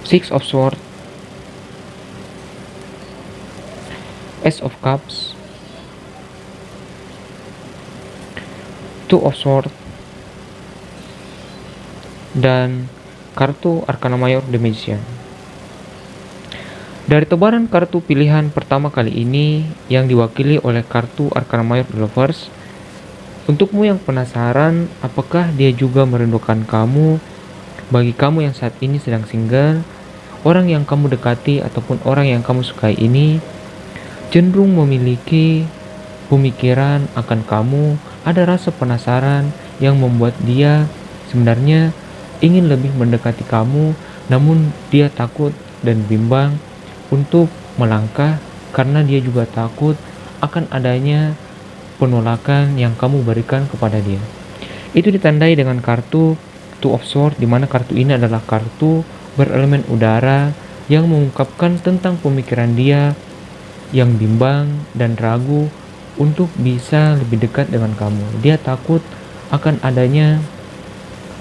A: Six of Swords, Ace of Cups, Two of Swords, dan kartu Arcana Mayor The Magician. Dari tebaran kartu pilihan pertama kali ini yang diwakili oleh kartu Arcana Mayor The Lovers, untukmu yang penasaran apakah dia juga merindukan kamu, bagi kamu yang saat ini sedang single, orang yang kamu dekati ataupun orang yang kamu sukai ini cenderung memiliki pemikiran akan kamu. Ada rasa penasaran yang membuat dia sebenarnya ingin lebih mendekati kamu, namun dia takut dan bimbang untuk melangkah karena dia juga takut akan adanya penolakan yang kamu berikan kepada dia. Itu ditandai dengan kartu Two of Swords, di mana kartu ini adalah kartu berelemen udara yang mengungkapkan tentang pemikiran dia yang bimbang dan ragu untuk bisa lebih dekat dengan kamu. Dia takut akan adanya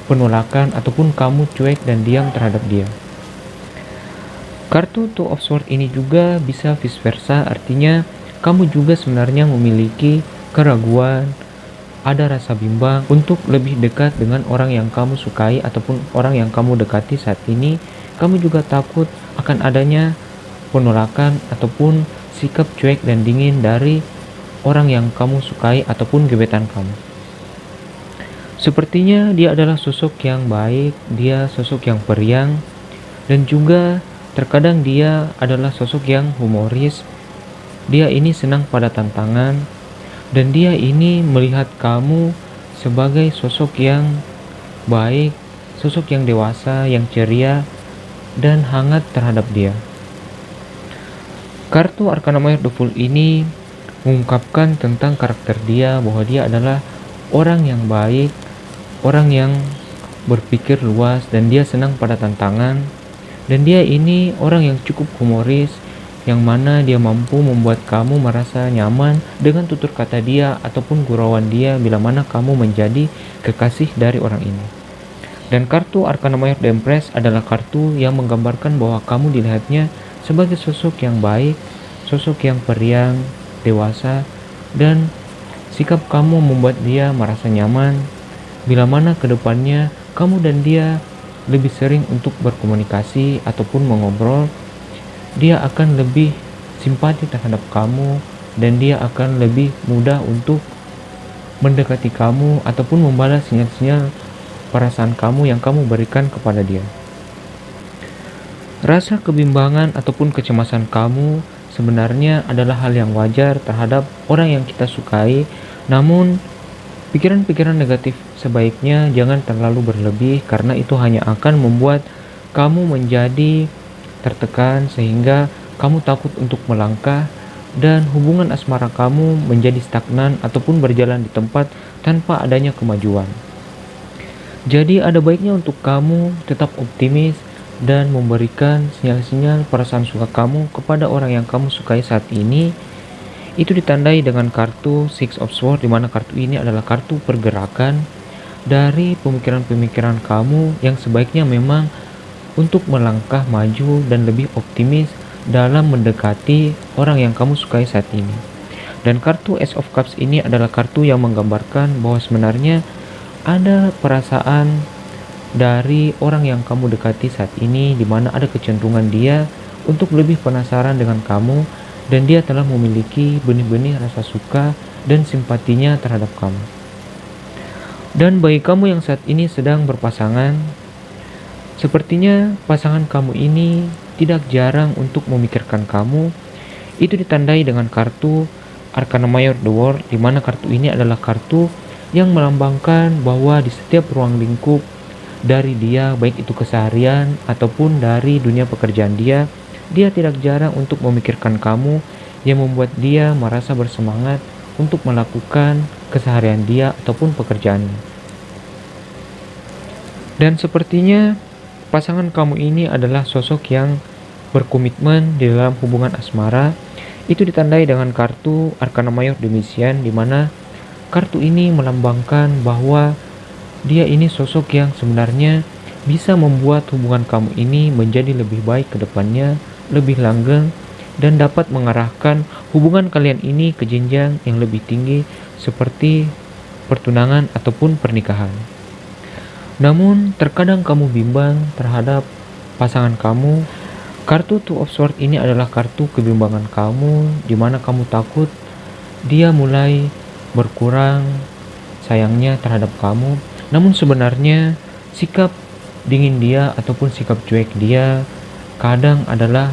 A: penolakan ataupun kamu cuek dan diam terhadap dia. Kartu Two of Swords ini juga bisa vice versa, artinya kamu juga sebenarnya memiliki keraguan ada rasa bimbang untuk lebih dekat dengan orang yang kamu sukai ataupun orang yang kamu dekati saat ini. Kamu juga takut akan adanya penolakan ataupun sikap cuek dan dingin dari orang yang kamu sukai ataupun gebetan kamu. Sepertinya dia adalah sosok yang baik, dia sosok yang periang, dan juga terkadang dia adalah sosok yang humoris. Dia ini senang pada tantangan, dan dia ini melihat kamu sebagai sosok yang baik, sosok yang dewasa, yang ceria, dan hangat terhadap dia. Kartu Arcana Mayor The Fool ini mengungkapkan tentang karakter dia, bahwa dia adalah orang yang baik, orang yang berpikir luas, dan dia senang pada tantangan. Dan dia ini orang yang cukup humoris, yang mana dia mampu membuat kamu merasa nyaman dengan tutur kata dia ataupun gurauan dia bila mana kamu menjadi kekasih dari orang ini. Dan kartu Arcana Mayor The Empress adalah kartu yang menggambarkan bahwa kamu dilihatnya sebagai sosok yang baik, sosok yang periang, dewasa, dan sikap kamu membuat dia merasa nyaman bila mana kedepannya kamu dan dia lebih sering untuk berkomunikasi ataupun mengobrol. Dia akan lebih simpati terhadap kamu, dan dia akan lebih mudah untuk mendekati kamu ataupun membalas sinyal-sinyal perasaan kamu yang kamu berikan kepada dia. Rasa kebimbangan ataupun kecemasan kamu sebenarnya adalah hal yang wajar terhadap orang yang kita sukai, namun pikiran-pikiran negatif sebaiknya jangan terlalu berlebih, karena itu hanya akan membuat kamu menjadi tertekan sehingga kamu takut untuk melangkah, dan hubungan asmara kamu menjadi stagnan ataupun berjalan di tempat tanpa adanya kemajuan. Jadi ada baiknya untuk kamu tetap optimis dan memberikan sinyal-sinyal perasaan suka kamu kepada orang yang kamu sukai saat ini. Itu ditandai dengan kartu Six of Swords, di mana kartu ini adalah kartu pergerakan dari pemikiran-pemikiran kamu yang sebaiknya memang untuk melangkah maju dan lebih optimis dalam mendekati orang yang kamu sukai saat ini. Dan kartu Ace of Cups ini adalah kartu yang menggambarkan bahwa sebenarnya ada perasaan dari orang yang kamu dekati saat ini, di mana ada kecenderungan dia untuk lebih penasaran dengan kamu, dan dia telah memiliki benih-benih rasa suka dan simpatinya terhadap kamu. Dan bagi kamu yang saat ini sedang berpasangan, sepertinya pasangan kamu ini tidak jarang untuk memikirkan kamu. Itu ditandai dengan kartu Arcana Mayor The World, di mana kartu ini adalah kartu yang melambangkan bahwa di setiap ruang lingkup dari dia, baik itu keseharian ataupun dari dunia pekerjaan dia tidak jarang untuk memikirkan kamu, yang membuat dia merasa bersemangat untuk melakukan keseharian dia ataupun pekerjaannya. Dan sepertinya pasangan kamu ini adalah sosok yang berkomitmen di dalam hubungan asmara. Itu ditandai dengan kartu Arcana Mayor The Magician, di mana kartu ini melambangkan bahwa dia ini sosok yang sebenarnya bisa membuat hubungan kamu ini menjadi lebih baik ke depannya, lebih langgeng, dan dapat mengarahkan hubungan kalian ini ke jenjang yang lebih tinggi seperti pertunangan ataupun pernikahan. Namun terkadang kamu bimbang terhadap pasangan kamu. Kartu Two of Swords ini adalah kartu kebimbangan kamu, di mana kamu takut dia mulai berkurang sayangnya terhadap kamu. Namun sebenarnya sikap dingin dia ataupun sikap cuek dia kadang adalah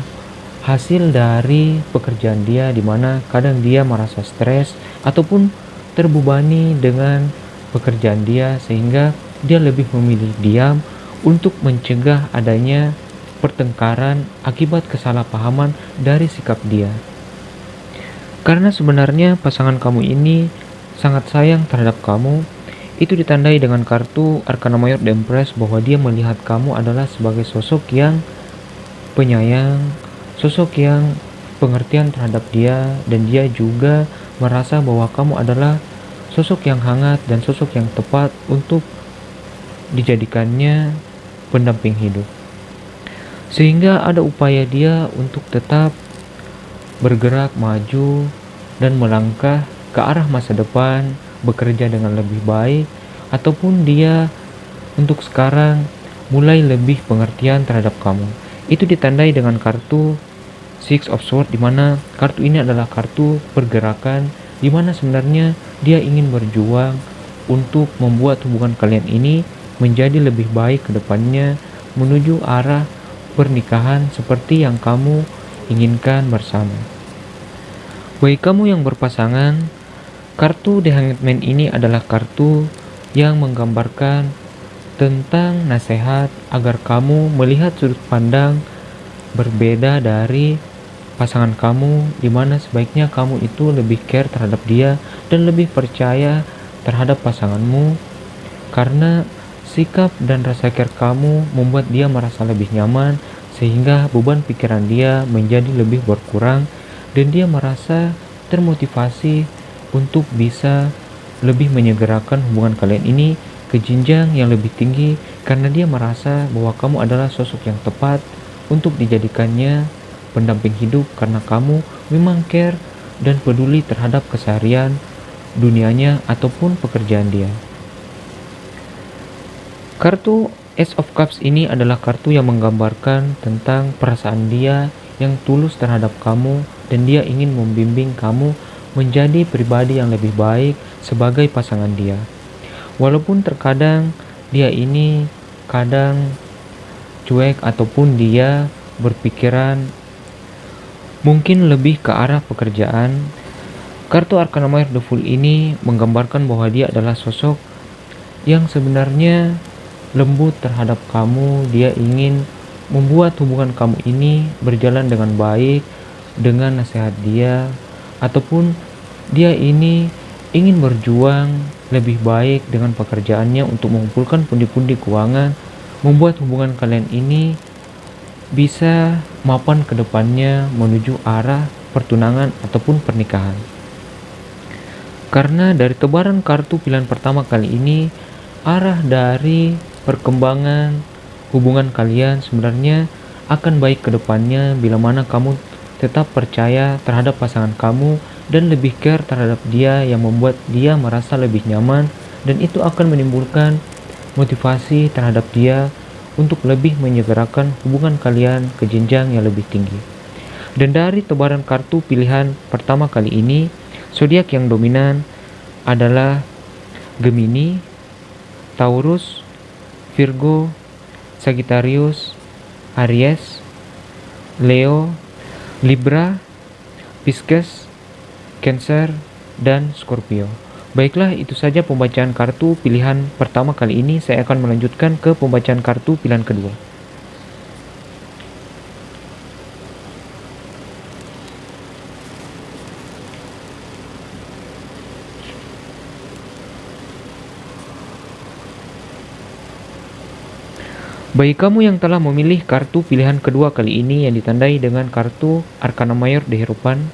A: hasil dari pekerjaan dia, di mana kadang dia merasa stres ataupun terbebani dengan pekerjaan dia, sehingga dia lebih memilih diam untuk mencegah adanya pertengkaran akibat kesalahpahaman dari sikap dia. Karena sebenarnya pasangan kamu ini sangat sayang terhadap kamu. Itu ditandai dengan kartu Arcana Mayor The Empress, bahwa dia melihat kamu adalah sebagai sosok yang penyayang, sosok yang pengertian terhadap dia, dan dia juga merasa bahwa kamu adalah sosok yang hangat dan sosok yang tepat untuk dijadikannya pendamping hidup. Sehingga ada upaya dia untuk tetap bergerak maju dan melangkah ke arah masa depan, bekerja dengan lebih baik, ataupun dia untuk sekarang mulai lebih pengertian terhadap kamu. Itu ditandai dengan kartu Six of Swords, di mana kartu ini adalah kartu pergerakan, di mana sebenarnya dia ingin berjuang untuk membuat hubungan kalian ini menjadi lebih baik ke depannya, menuju arah pernikahan seperti yang kamu inginkan bersama. Bagi kamu yang berpasangan, kartu The Hanged Man ini adalah kartu yang menggambarkan tentang nasihat agar kamu melihat sudut pandang berbeda dari pasangan kamu, di mana sebaiknya kamu itu lebih care terhadap dia dan lebih percaya terhadap pasanganmu, karena sikap dan rasa care kamu membuat dia merasa lebih nyaman, sehingga beban pikiran dia menjadi lebih berkurang dan dia merasa termotivasi untuk bisa lebih menyegerakan hubungan kalian ini ke jenjang yang lebih tinggi, karena dia merasa bahwa kamu adalah sosok yang tepat untuk dijadikannya pendamping hidup, karena kamu memang care dan peduli terhadap keseharian dunianya ataupun pekerjaan dia. Kartu Ace of Cups ini adalah kartu yang menggambarkan tentang perasaan dia yang tulus terhadap kamu, dan dia ingin membimbing kamu menjadi pribadi yang lebih baik sebagai pasangan dia. Walaupun terkadang dia ini kadang cuek ataupun dia berpikiran mungkin lebih ke arah pekerjaan, kartu Arcana Major The Fool ini menggambarkan bahwa dia adalah sosok yang sebenarnya lembut terhadap kamu. Dia ingin membuat hubungan kamu ini berjalan dengan baik dengan nasihat dia, ataupun dia ini ingin berjuang lebih baik dengan pekerjaannya untuk mengumpulkan pundi-pundi keuangan, membuat hubungan kalian ini bisa mapan ke depannya menuju arah pertunangan ataupun pernikahan. Karena dari tebaran kartu pilihan pertama kali ini, arah dari perkembangan hubungan kalian sebenarnya akan baik ke depannya bila mana kamu tetap percaya terhadap pasangan kamu dan lebih care terhadap dia, yang membuat dia merasa lebih nyaman, dan itu akan menimbulkan motivasi terhadap dia untuk lebih menyegerakan hubungan kalian ke jenjang yang lebih tinggi. Dan dari tebaran kartu pilihan pertama kali ini, zodiak yang dominan adalah Gemini, Taurus, Virgo, Sagittarius, Aries, Leo, Libra, Pisces, Cancer, dan Scorpio. Baiklah, itu saja pembacaan kartu pilihan pertama kali ini. Saya akan melanjutkan ke pembacaan kartu pilihan kedua. Bagi kamu yang telah memilih kartu pilihan kedua kali ini yang ditandai dengan kartu Arcana Major The Hierophant,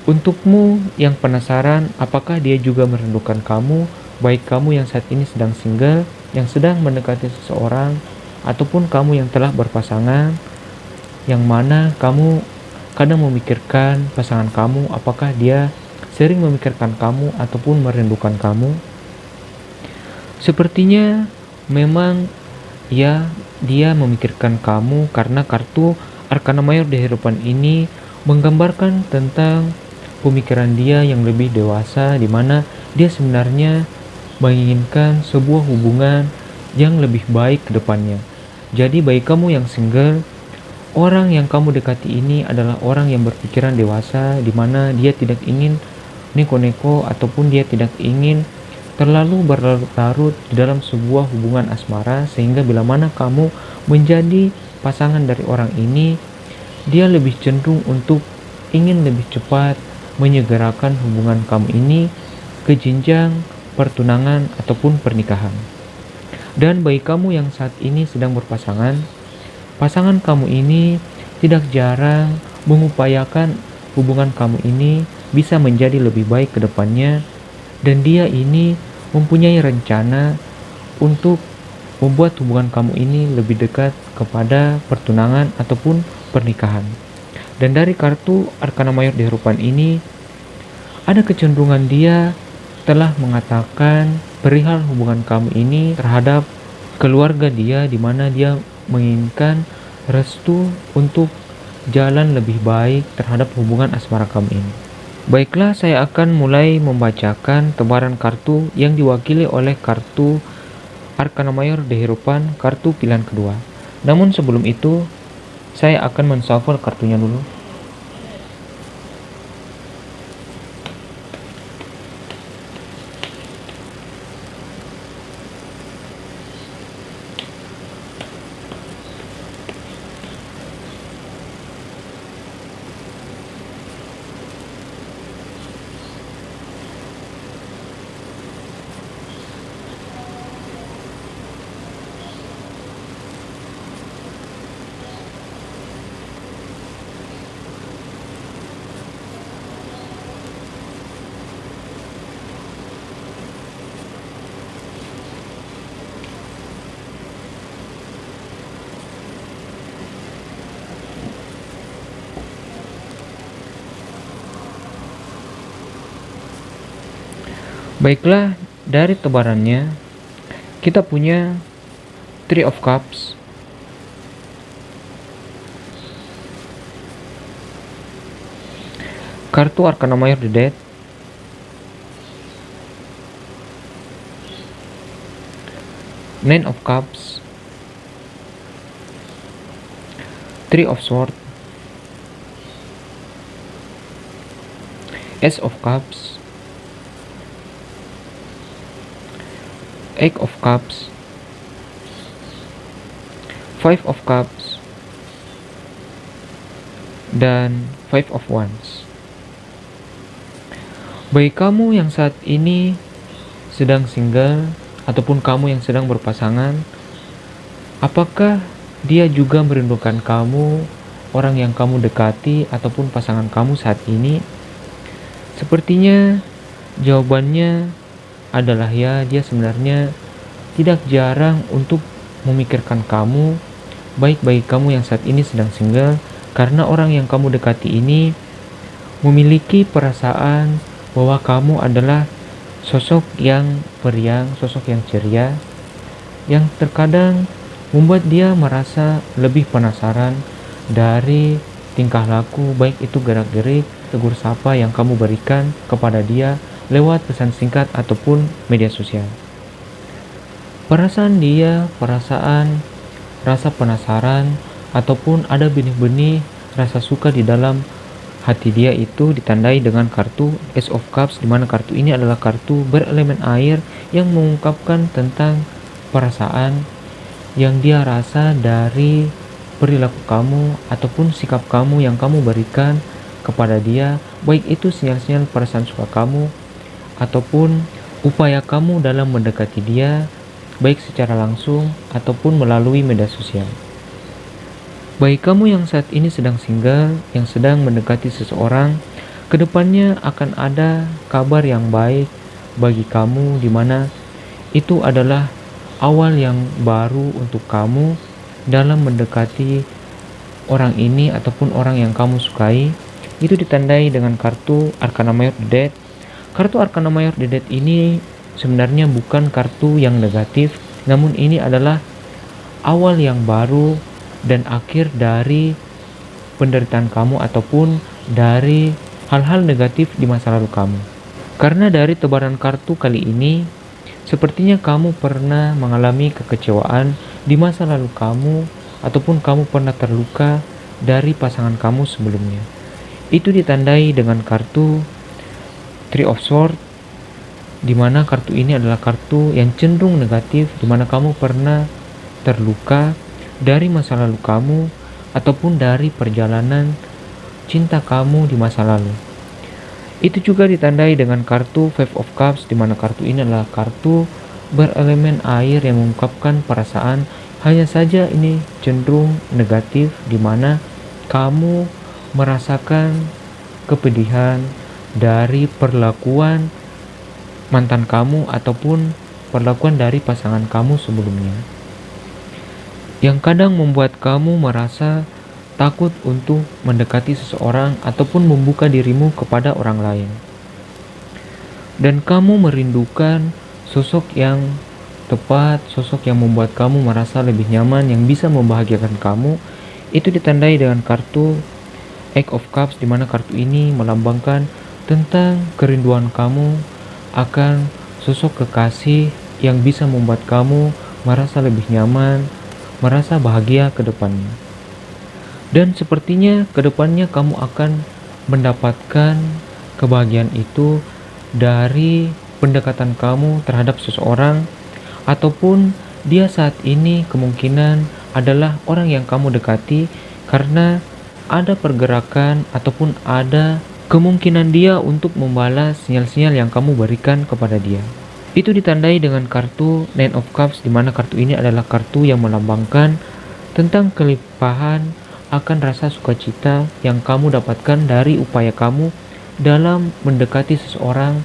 A: untukmu yang penasaran apakah dia juga merindukan kamu, baik kamu yang saat ini sedang single, yang sedang mendekati seseorang, ataupun kamu yang telah berpasangan, yang mana kamu kadang memikirkan pasangan kamu, apakah dia sering memikirkan kamu ataupun merindukan kamu. Sepertinya memang ya, dia memikirkan kamu, karena kartu Arcana Major The Hierophant ini menggambarkan tentang pemikiran dia yang lebih dewasa, di mana dia sebenarnya menginginkan sebuah hubungan yang lebih baik ke depannya. Jadi bagi kamu yang single, orang yang kamu dekati ini adalah orang yang berpikiran dewasa, di mana dia tidak ingin neko-neko ataupun dia tidak ingin terlalu berlarut-larut di dalam sebuah hubungan asmara, sehingga bila mana kamu menjadi pasangan dari orang ini, dia lebih cenderung untuk ingin lebih cepat menyegerakan hubungan kamu ini ke jenjang pertunangan ataupun pernikahan. Dan bagi kamu yang saat ini sedang berpasangan, pasangan kamu ini tidak jarang mengupayakan hubungan kamu ini bisa menjadi lebih baik ke depannya, dan dia ini mempunyai rencana untuk membuat hubungan kamu ini lebih dekat kepada pertunangan ataupun pernikahan. Dan dari kartu Arcana Major The Hierophant ini, ada kecenderungan dia telah mengatakan perihal hubungan kamu ini terhadap keluarga dia, di mana dia menginginkan restu untuk jalan lebih baik terhadap hubungan asmara kamu ini. Baiklah, saya akan mulai membacakan tebaran kartu yang diwakili oleh kartu Arkana Mayor Deherupan, kartu pilihan kedua. Namun sebelum itu, saya akan menshuffle kartunya dulu. Baiklah, dari tebarannya kita punya Three of Cups, kartu Arkana Mayor The Death, Nine of Cups, Three of Swords, Ace of Cups, Eight of Cups, Five of Cups, dan Five of Wands. Bagi kamu yang saat ini sedang single ataupun kamu yang sedang berpasangan, apakah dia juga merindukan kamu, orang yang kamu dekati ataupun pasangan kamu saat ini? Sepertinya jawabannya adalah ya, dia sebenarnya tidak jarang untuk memikirkan kamu, baik bagi kamu yang saat ini sedang single, karena orang yang kamu dekati ini memiliki perasaan bahwa kamu adalah sosok yang periang, sosok yang ceria, yang terkadang membuat dia merasa lebih penasaran dari tingkah laku, baik itu gerak-gerik, tegur sapa yang kamu berikan kepada dia lewat pesan singkat ataupun media sosial. Perasaan dia, rasa penasaran, ataupun ada benih-benih rasa suka di dalam hati dia itu ditandai dengan kartu Ace of Cups, di mana kartu ini adalah kartu berelemen air yang mengungkapkan tentang perasaan yang dia rasa dari perilaku kamu ataupun sikap kamu yang kamu berikan kepada dia, baik itu sinyal-sinyal perasaan suka kamu ataupun upaya kamu dalam mendekati dia, baik secara langsung ataupun melalui media sosial. Bagi kamu yang saat ini sedang single, yang sedang mendekati seseorang, kedepannya akan ada kabar yang baik bagi kamu, di mana itu adalah awal yang baru untuk kamu dalam mendekati orang ini ataupun orang yang kamu sukai. Itu ditandai dengan kartu Arkana Mayor The Death. Kartu Arkana Mayor The Death ini sebenarnya bukan kartu yang negatif, namun ini adalah awal yang baru dan akhir dari penderitaan kamu ataupun dari hal-hal negatif di masa lalu kamu. Karena dari tebaran kartu kali ini, sepertinya kamu pernah mengalami kekecewaan di masa lalu kamu ataupun kamu pernah terluka dari pasangan kamu sebelumnya. Itu ditandai dengan kartu Three of Swords, di mana kartu ini adalah kartu yang cenderung negatif, di mana kamu pernah terluka dari masa lalu kamu ataupun dari perjalanan cinta kamu di masa lalu. Itu juga ditandai dengan kartu Five of Cups, di mana kartu ini adalah kartu berelemen air yang mengungkapkan perasaan. Hanya saja ini cenderung negatif, di mana kamu merasakan kepedihan dari perlakuan mantan kamu ataupun perlakuan dari pasangan kamu sebelumnya, yang kadang membuat kamu merasa takut untuk mendekati seseorang ataupun membuka dirimu kepada orang lain. dan kamu merindukan sosok yang tepat, sosok yang membuat kamu merasa lebih nyaman, yang bisa membahagiakan kamu, itu ditandai dengan kartu Eight of Cups, di mana kartu ini melambangkan tentang kerinduan kamu akan sosok kekasih yang bisa membuat kamu merasa lebih nyaman, merasa bahagia ke depannya. Dan sepertinya ke depannya kamu akan mendapatkan kebahagiaan itu dari pendekatan kamu terhadap seseorang, ataupun dia saat ini kemungkinan adalah orang yang kamu dekati, karena ada pergerakan ataupun ada kemungkinan dia untuk membalas sinyal-sinyal yang kamu berikan kepada dia. Itu ditandai dengan kartu Nine of Cups, di mana kartu ini adalah kartu yang melambangkan tentang kelimpahan akan rasa sukacita yang kamu dapatkan dari upaya kamu dalam mendekati seseorang,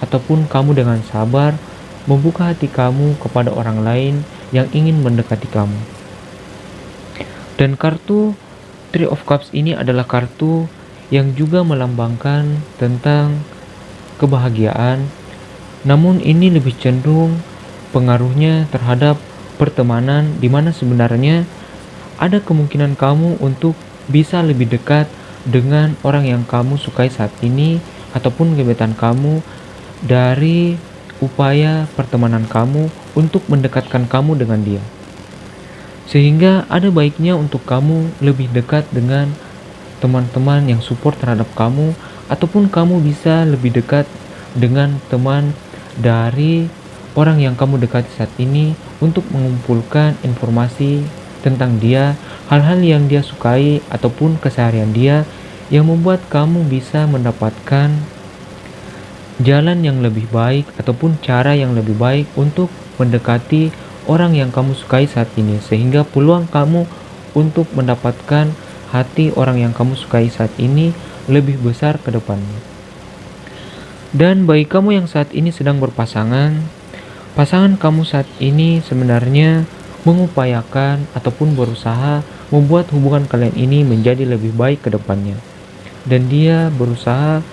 A: ataupun kamu dengan sabar membuka hati kamu kepada orang lain yang ingin mendekati kamu. Dan kartu Three of Cups ini adalah kartu yang juga melambangkan tentang kebahagiaan, namun ini lebih cenderung pengaruhnya terhadap pertemanan, di mana sebenarnya ada kemungkinan kamu untuk bisa lebih dekat dengan orang yang kamu sukai saat ini, ataupun gebetan kamu, dari upaya pertemanan kamu untuk mendekatkan kamu dengan dia. Sehingga ada baiknya untuk kamu lebih dekat dengan teman-teman yang support terhadap kamu, ataupun kamu bisa lebih dekat dengan teman dari orang yang kamu dekati saat ini untuk mengumpulkan informasi tentang dia, hal-hal yang dia sukai ataupun keseharian dia, yang membuat kamu bisa mendapatkan jalan yang lebih baik ataupun cara yang lebih baik untuk mendekati orang yang kamu sukai saat ini, sehingga peluang kamu untuk mendapatkan hati orang yang kamu sukai saat ini lebih besar ke depannya. Dan bagi kamu yang saat ini sedang berpasangan, pasangan kamu saat ini sebenarnya mengupayakan ataupun berusaha membuat hubungan kalian ini menjadi lebih baik ke depannya. Dan dia berusaha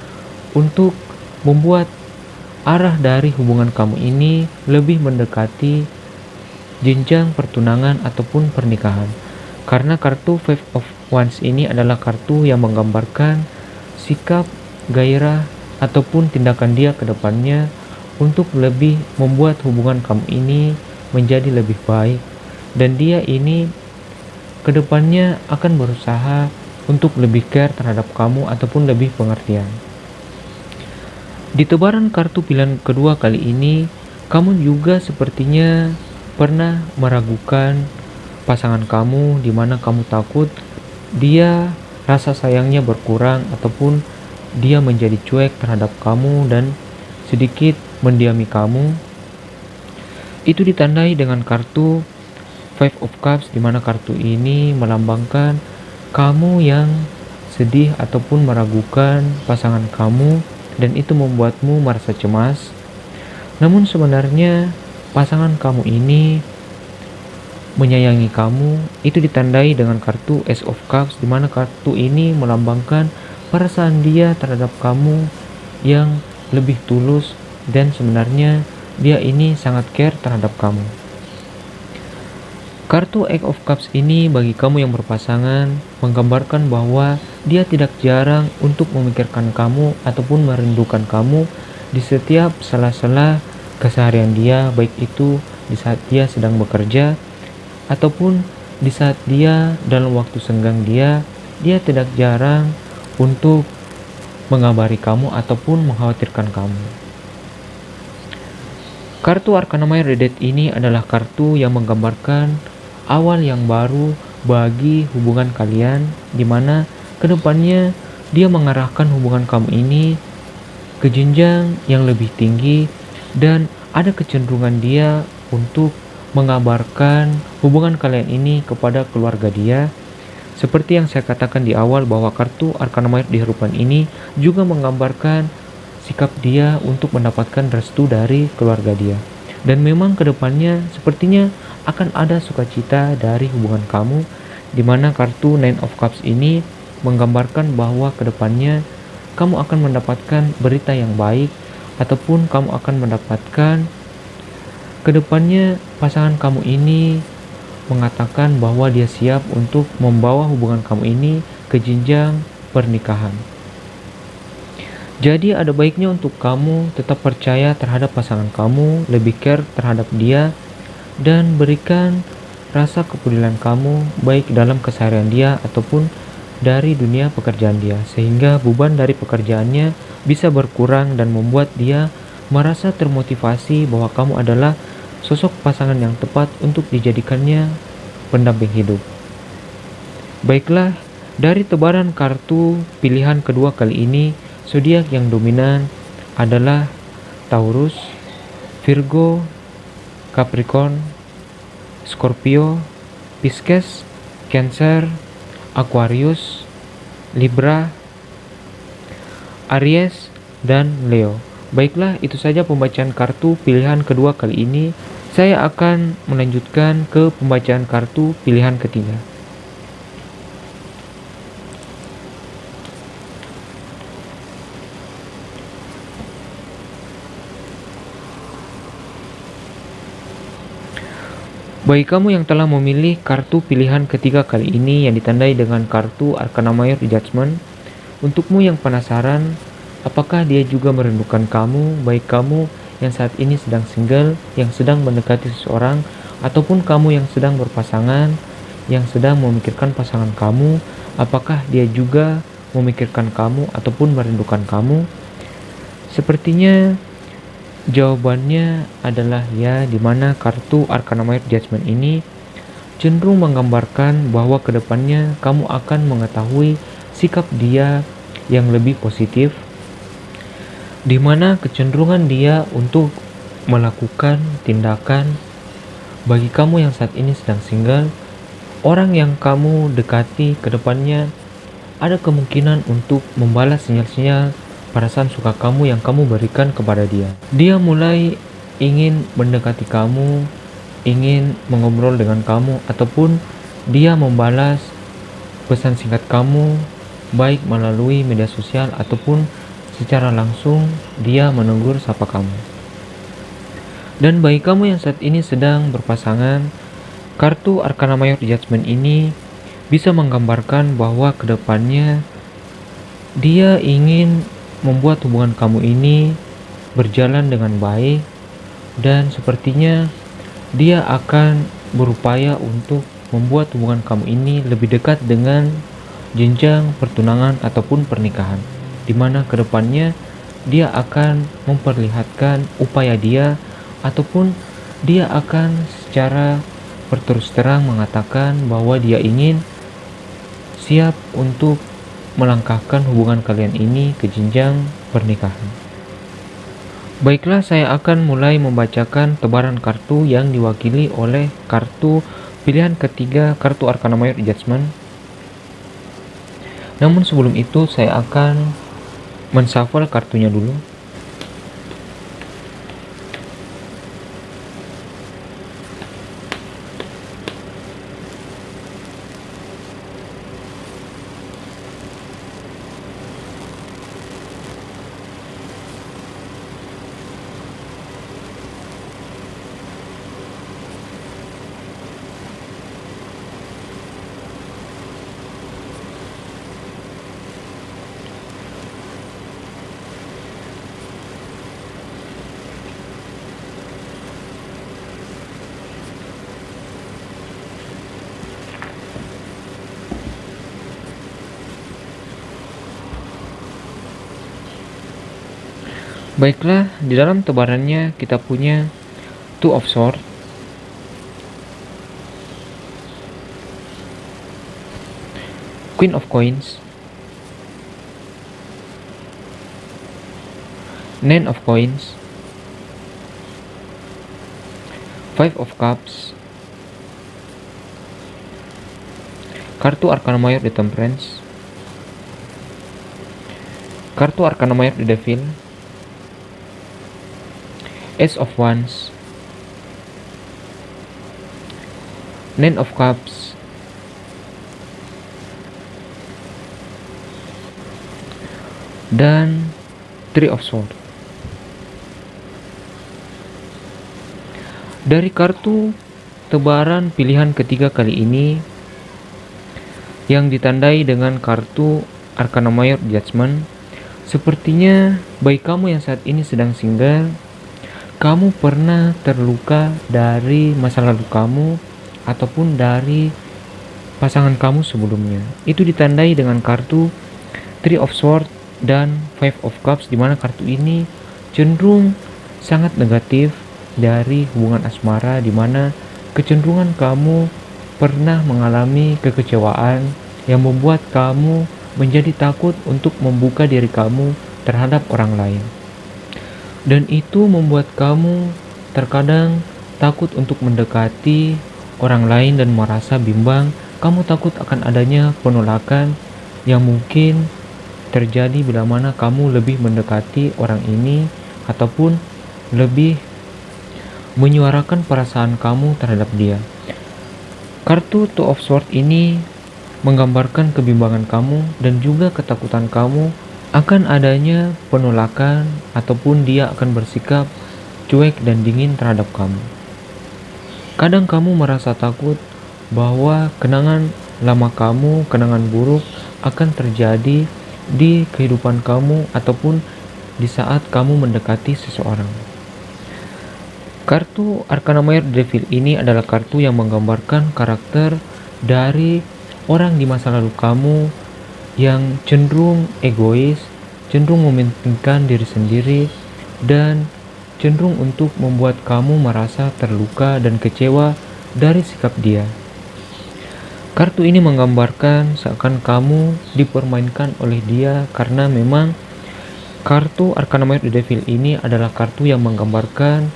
A: untuk membuat arah dari hubungan kamu ini lebih mendekati jenjang pertunangan ataupun pernikahan. Karena kartu Five of Wands ini adalah kartu yang menggambarkan sikap, gairah, ataupun tindakan dia ke depannya untuk lebih membuat hubungan kamu ini menjadi lebih baik. Dan dia ini ke depannya akan berusaha untuk lebih care terhadap kamu ataupun lebih pengertian. Di tebaran kartu pilihan kedua kali ini, kamu juga sepertinya pernah meragukan pasangan kamu, di mana kamu takut dia rasa sayangnya berkurang ataupun dia menjadi cuek terhadap kamu dan sedikit mendiami kamu. Itu ditandai dengan kartu Five of Cups, di mana kartu ini melambangkan kamu yang sedih ataupun meragukan pasangan kamu, dan itu membuatmu merasa cemas. Namun sebenarnya pasangan kamu ini menyayangi kamu. Itu ditandai dengan kartu Ace of Cups, di mana kartu ini melambangkan perasaan dia terhadap kamu yang lebih tulus, dan sebenarnya dia ini sangat care terhadap kamu. Kartu Eight of Cups ini bagi kamu yang berpasangan menggambarkan bahwa dia tidak jarang untuk memikirkan kamu ataupun merindukan kamu di setiap sela-sela keseharian dia, baik itu di saat dia sedang bekerja ataupun di saat dia dalam waktu senggang dia tidak jarang untuk mengabari kamu ataupun mengkhawatirkan kamu. Kartu Arcana Major The Death ini adalah kartu yang menggambarkan awal yang baru bagi hubungan kalian, di mana kedepannya dia mengarahkan hubungan kamu ini ke jenjang yang lebih tinggi, dan ada kecenderungan dia untuk mengabarkan hubungan kalian ini kepada keluarga dia. Seperti yang saya katakan di awal bahwa kartu Arcana Major di hadapan ini juga menggambarkan sikap dia untuk mendapatkan restu dari keluarga dia. Dan memang kedepannya sepertinya akan ada sukacita dari hubungan kamu, di mana kartu Nine of Cups ini menggambarkan bahwa kedepannya kamu akan mendapatkan berita yang baik ataupun kamu akan mendapatkan kedepannya pasangan kamu ini mengatakan bahwa dia siap untuk membawa hubungan kamu ini ke jenjang pernikahan. Jadi ada baiknya untuk kamu tetap percaya terhadap pasangan kamu, lebih care terhadap dia, dan berikan rasa kepedulian kamu baik dalam keseharian dia ataupun dari dunia pekerjaan dia, sehingga beban dari pekerjaannya bisa berkurang dan membuat dia merasa termotivasi bahwa kamu adalah sosok pasangan yang tepat untuk dijadikannya pendamping hidup. Baiklah, dari tebaran kartu pilihan kedua kali ini, zodiak yang dominan adalah Taurus, Virgo, Capricorn, Scorpio, Pisces, Cancer, Aquarius, Libra, Aries, dan Leo. Baiklah, itu saja pembacaan kartu pilihan kedua kali ini. Saya akan melanjutkan ke pembacaan kartu pilihan ketiga. Bagi kamu yang telah memilih kartu pilihan ketiga kali ini yang ditandai dengan kartu Arcana Mayor di Judgment, untukmu yang penasaran, apakah dia juga merindukan kamu, baik kamu yang saat ini sedang single, yang sedang mendekati seseorang, ataupun kamu yang sedang berpasangan, yang sedang memikirkan pasangan kamu, apakah dia juga memikirkan kamu ataupun merindukan kamu? Sepertinya jawabannya adalah ya, dimana kartu Arcana Mayor Judgment ini cenderung menggambarkan bahwa kedepannya kamu akan mengetahui sikap dia yang lebih positif, dimana kecenderungan dia untuk melakukan tindakan bagi kamu yang saat ini sedang single, orang yang kamu dekati kedepannya ada kemungkinan untuk membalas sinyal-sinyal perasaan suka kamu yang kamu berikan kepada dia. Dia mulai ingin mendekati kamu, ingin mengobrol dengan kamu, ataupun dia membalas pesan singkat kamu, baik melalui media sosial ataupun secara langsung dia menegur sapa kamu. Dan bagi kamu yang saat ini sedang berpasangan, kartu Arcana Mayor Judgment ini bisa menggambarkan bahwa kedepannya dia ingin membuat hubungan kamu ini berjalan dengan baik, dan sepertinya dia akan berupaya untuk membuat hubungan kamu ini lebih dekat dengan jenjang pertunangan ataupun pernikahan, dimana kedepannya dia akan memperlihatkan upaya dia ataupun dia akan secara berterus terang mengatakan bahwa dia ingin siap untuk melangkahkan hubungan kalian ini ke jenjang pernikahan. Baiklah, saya akan mulai membacakan tebaran kartu yang diwakili oleh kartu pilihan ketiga, kartu Arcana Mayor Judgment. Namun sebelum itu saya akan menshuffle kartunya dulu. Baiklah, di dalam tebarannya kita punya Two of Swords, Queen of Coins, Nine of Coins, Five of Cups, kartu Arcana Mayor The Temperance, kartu Arcana Mayor The Devil, Ace of Wands, Nine of Cups, dan Three of Swords. Dari kartu tebaran pilihan ketiga kali ini yang ditandai dengan kartu Arcana Mayor Judgment, sepertinya bagi kamu yang saat ini sedang single, kamu pernah terluka dari masa lalu kamu ataupun dari pasangan kamu sebelumnya. Itu ditandai dengan kartu Three of Swords dan Five of Cups, di mana kartu ini cenderung sangat negatif dari hubungan asmara, di mana kecenderungan kamu pernah mengalami kekecewaan yang membuat kamu menjadi takut untuk membuka diri kamu terhadap orang lain. Dan itu membuat kamu terkadang takut untuk mendekati orang lain dan merasa bimbang. Kamu takut akan adanya penolakan yang mungkin terjadi bila mana kamu lebih mendekati orang ini ataupun lebih menyuarakan perasaan kamu terhadap dia. Kartu Two of Swords ini menggambarkan kebimbangan kamu dan juga ketakutan kamu akan adanya penolakan ataupun dia akan bersikap cuek dan dingin terhadap kamu. Kadang kamu merasa takut bahwa kenangan lama kamu, kenangan buruk akan terjadi di kehidupan kamu ataupun di saat kamu mendekati seseorang. Kartu Arcana Mayor Devil ini adalah kartu yang menggambarkan karakter dari orang di masa lalu kamu yang cenderung egois, cenderung mementingkan diri sendiri, dan cenderung untuk membuat kamu merasa terluka dan kecewa dari sikap dia. Kartu ini menggambarkan seakan kamu dipermainkan oleh dia, karena memang kartu Arcana Mayor Devil ini adalah kartu yang menggambarkan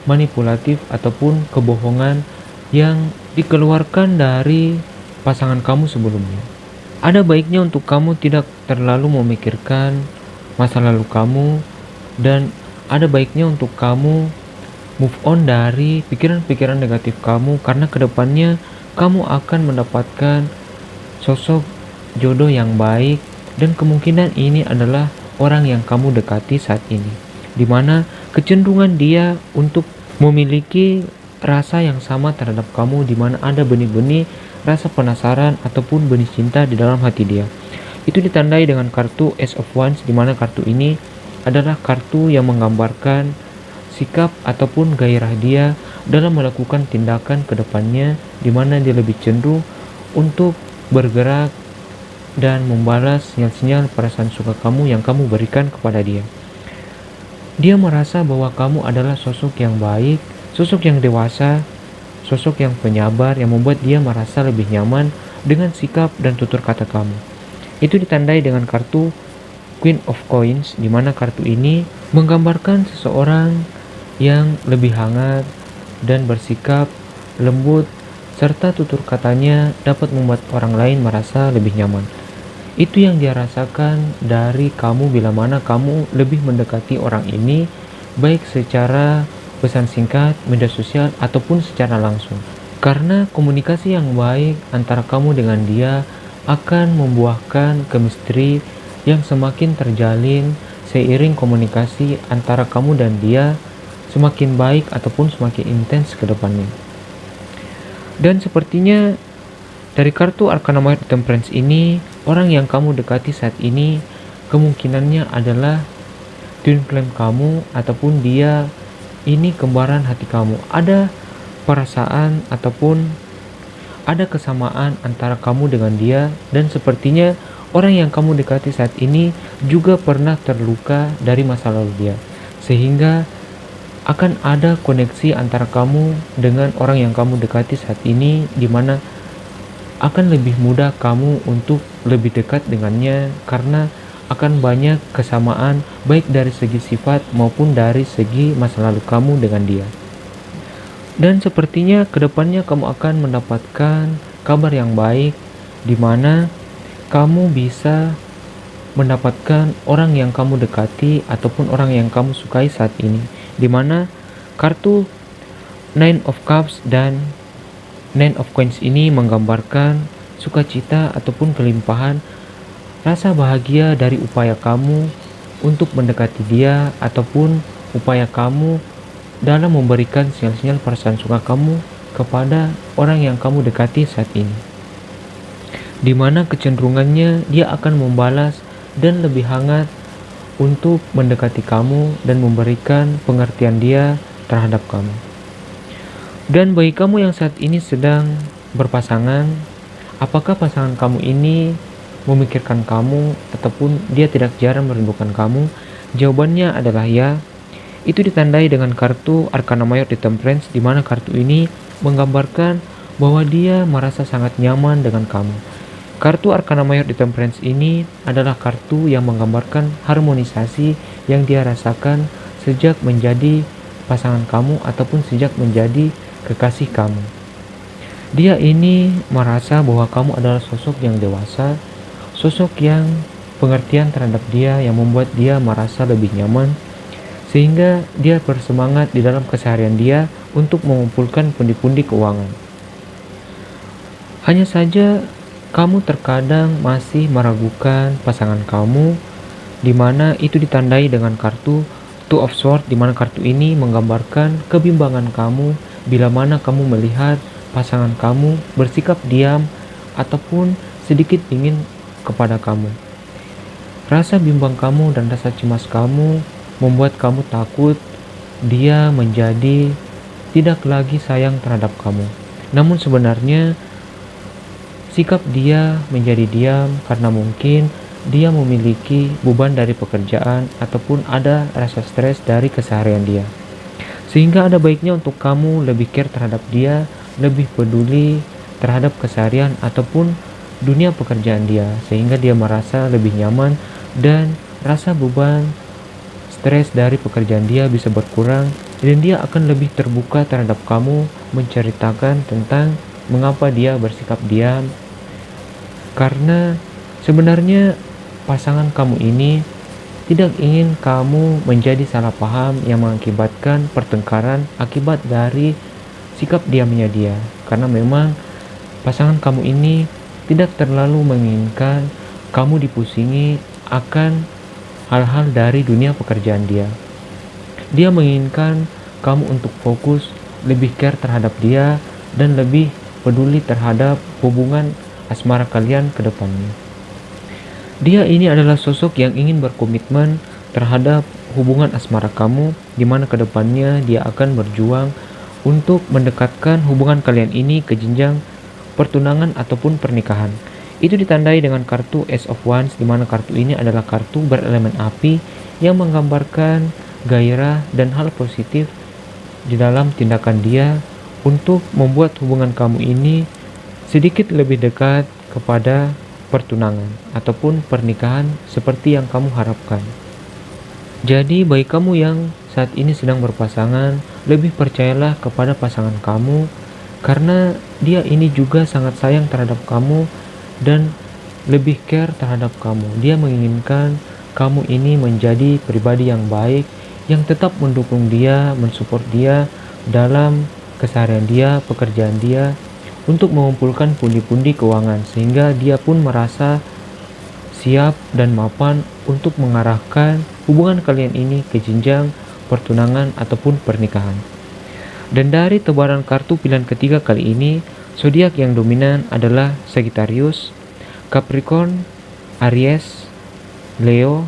A: manipulatif ataupun kebohongan yang dikeluarkan dari pasangan kamu sebelumnya. Ada baiknya untuk kamu tidak terlalu memikirkan masa lalu kamu, dan ada baiknya untuk kamu move on dari pikiran-pikiran negatif kamu, karena kedepannya kamu akan mendapatkan sosok jodoh yang baik, dan kemungkinan ini adalah orang yang kamu dekati saat ini, dimana kecenderungan dia untuk memiliki rasa yang sama terhadap kamu, dimana ada benih-benih rasa penasaran ataupun benih cinta di dalam hati dia. Itu ditandai dengan kartu Ace of Wands, dimana kartu ini adalah kartu yang menggambarkan sikap ataupun gairah dia dalam melakukan tindakan ke depannya, dimana dia lebih cenderung untuk bergerak dan membalas sinyal-sinyal perasaan suka kamu yang kamu berikan kepada dia. Dia merasa bahwa kamu adalah sosok yang baik, sosok yang dewasa, sosok yang penyabar, yang membuat dia merasa lebih nyaman dengan sikap dan tutur kata kamu. Itu ditandai dengan kartu Queen of Coins, di mana kartu ini menggambarkan seseorang yang lebih hangat dan bersikap lembut, serta tutur katanya dapat membuat orang lain merasa lebih nyaman. Itu yang dia rasakan dari kamu bila mana kamu lebih mendekati orang ini, baik secara pesan singkat, media sosial, ataupun secara langsung. Karena komunikasi yang baik antara kamu dengan dia akan membuahkan chemistry yang semakin terjalin seiring komunikasi antara kamu dan dia semakin baik ataupun semakin intens ke depannya. Dan sepertinya dari kartu Arcana Mayor Temperance ini, orang yang kamu dekati saat ini kemungkinannya adalah twin flame kamu ataupun dia ini kembaran hati kamu. Ada perasaan ataupun ada kesamaan antara kamu dengan dia, dan sepertinya orang yang kamu dekati saat ini juga pernah terluka dari masa lalu dia, sehingga akan ada koneksi antara kamu dengan orang yang kamu dekati saat ini, di mana akan lebih mudah kamu untuk lebih dekat dengannya karena akan banyak kesamaan baik dari segi sifat maupun dari segi masa lalu kamu dengan dia. Dan sepertinya kedepannya kamu akan mendapatkan kabar yang baik, di mana kamu bisa mendapatkan orang yang kamu dekati ataupun orang yang kamu sukai saat ini, di mana kartu Nine of Cups dan Nine of Coins ini menggambarkan sukacita ataupun kelimpahan rasa bahagia dari upaya kamu untuk mendekati dia ataupun upaya kamu dalam memberikan sinyal-sinyal perasaan suka kamu kepada orang yang kamu dekati saat ini, di mana kecenderungannya dia akan membalas dan lebih hangat untuk mendekati kamu dan memberikan pengertian dia terhadap kamu. Dan bagi kamu yang saat ini sedang berpasangan, apakah pasangan kamu ini memikirkan kamu ataupun dia tidak jarang merindukan kamu? Jawabannya adalah ya. Itu ditandai dengan kartu Arcana Mayor di Temperance, di mana kartu ini menggambarkan bahwa dia merasa sangat nyaman dengan kamu. Kartu Arcana Mayor di Temperance ini adalah kartu yang menggambarkan harmonisasi yang dia rasakan sejak menjadi pasangan kamu ataupun sejak menjadi kekasih kamu. Dia ini merasa bahwa kamu adalah sosok yang dewasa, sosok yang pengertian terhadap dia, yang membuat dia merasa lebih nyaman, sehingga dia bersemangat di dalam keseharian dia untuk mengumpulkan pundi-pundi keuangan. Hanya saja kamu terkadang masih meragukan pasangan kamu, di mana itu ditandai dengan kartu Two of Swords, di mana kartu ini menggambarkan kebimbangan kamu bila mana kamu melihat pasangan kamu bersikap diam ataupun sedikit ingin kepada kamu. Rasa bimbang kamu dan rasa cemas kamu membuat kamu takut dia menjadi tidak lagi sayang terhadap kamu. Namun sebenarnya sikap dia menjadi diam karena mungkin dia memiliki beban dari pekerjaan ataupun ada rasa stres dari keseharian dia. Sehingga ada baiknya untuk kamu lebih care terhadap dia, lebih peduli terhadap keseharian ataupun dunia pekerjaan dia, sehingga dia merasa lebih nyaman dan rasa beban stres dari pekerjaan dia bisa berkurang, dan dia akan lebih terbuka terhadap kamu, menceritakan tentang mengapa dia bersikap diam. Karena sebenarnya pasangan kamu ini tidak ingin kamu menjadi salah paham yang mengakibatkan pertengkaran akibat dari sikap diamnya dia. Karena memang pasangan kamu ini tidak terlalu menginginkan kamu dipusingi akan hal-hal dari dunia pekerjaan dia. Dia menginginkan kamu untuk fokus, lebih care terhadap dia, dan lebih peduli terhadap hubungan asmara kalian ke depannya. Dia ini adalah sosok yang ingin berkomitmen terhadap hubungan asmara kamu, di mana ke depannya dia akan berjuang untuk mendekatkan hubungan kalian ini ke jenjang pertunangan ataupun pernikahan. Itu ditandai dengan kartu Ace of Wands, di mana kartu ini adalah kartu berelemen api yang menggambarkan gairah dan hal positif di dalam tindakan dia untuk membuat hubungan kamu ini sedikit lebih dekat kepada pertunangan ataupun pernikahan seperti yang kamu harapkan. Jadi bagi kamu yang saat ini sedang berpasangan, lebih percayalah kepada pasangan kamu, karena dia ini juga sangat sayang terhadap kamu dan lebih care terhadap kamu. Dia menginginkan kamu ini menjadi pribadi yang baik, yang tetap mendukung dia, mensupport dia dalam keseharian dia, pekerjaan dia, untuk mengumpulkan pundi-pundi keuangan, sehingga dia pun merasa siap dan mapan untuk mengarahkan hubungan kalian ini ke jenjang pertunangan ataupun pernikahan. Dan dari tebaran kartu pilihan ketiga kali ini, zodiak yang dominan adalah Sagittarius, Capricorn, Aries, Leo,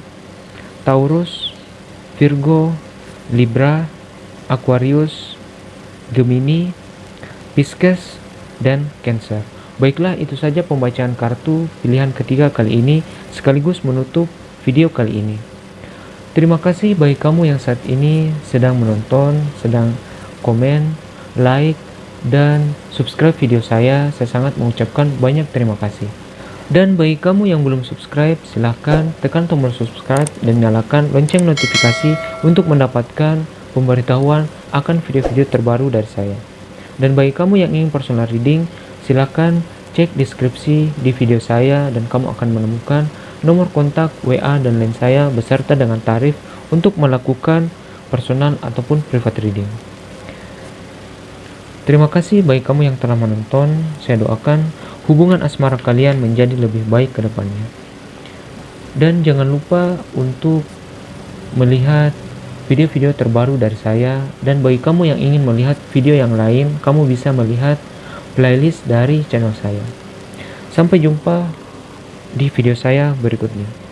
A: Taurus, Virgo, Libra, Aquarius, Gemini, Pisces, dan Cancer. Baiklah, itu saja pembacaan kartu pilihan ketiga kali ini, sekaligus menutup video kali ini. Terima kasih bagi kamu yang saat ini sedang menonton, sedang komen, like, dan subscribe video saya. Saya sangat mengucapkan banyak terima kasih. Dan bagi kamu yang belum subscribe, silahkan tekan tombol subscribe dan nyalakan lonceng notifikasi untuk mendapatkan pemberitahuan akan video-video terbaru dari saya. Dan bagi kamu yang ingin personal reading, silakan cek deskripsi di video saya dan kamu akan menemukan nomor kontak, WA, dan lain saya beserta dengan tarif untuk melakukan personal ataupun private reading. Terima kasih bagi kamu yang telah menonton. Saya doakan hubungan asmara kalian menjadi lebih baik ke depannya. Dan jangan lupa untuk melihat video-video terbaru dari saya. Dan bagi kamu yang ingin melihat video yang lain, kamu bisa melihat playlist dari channel saya. Sampai jumpa di video saya berikutnya.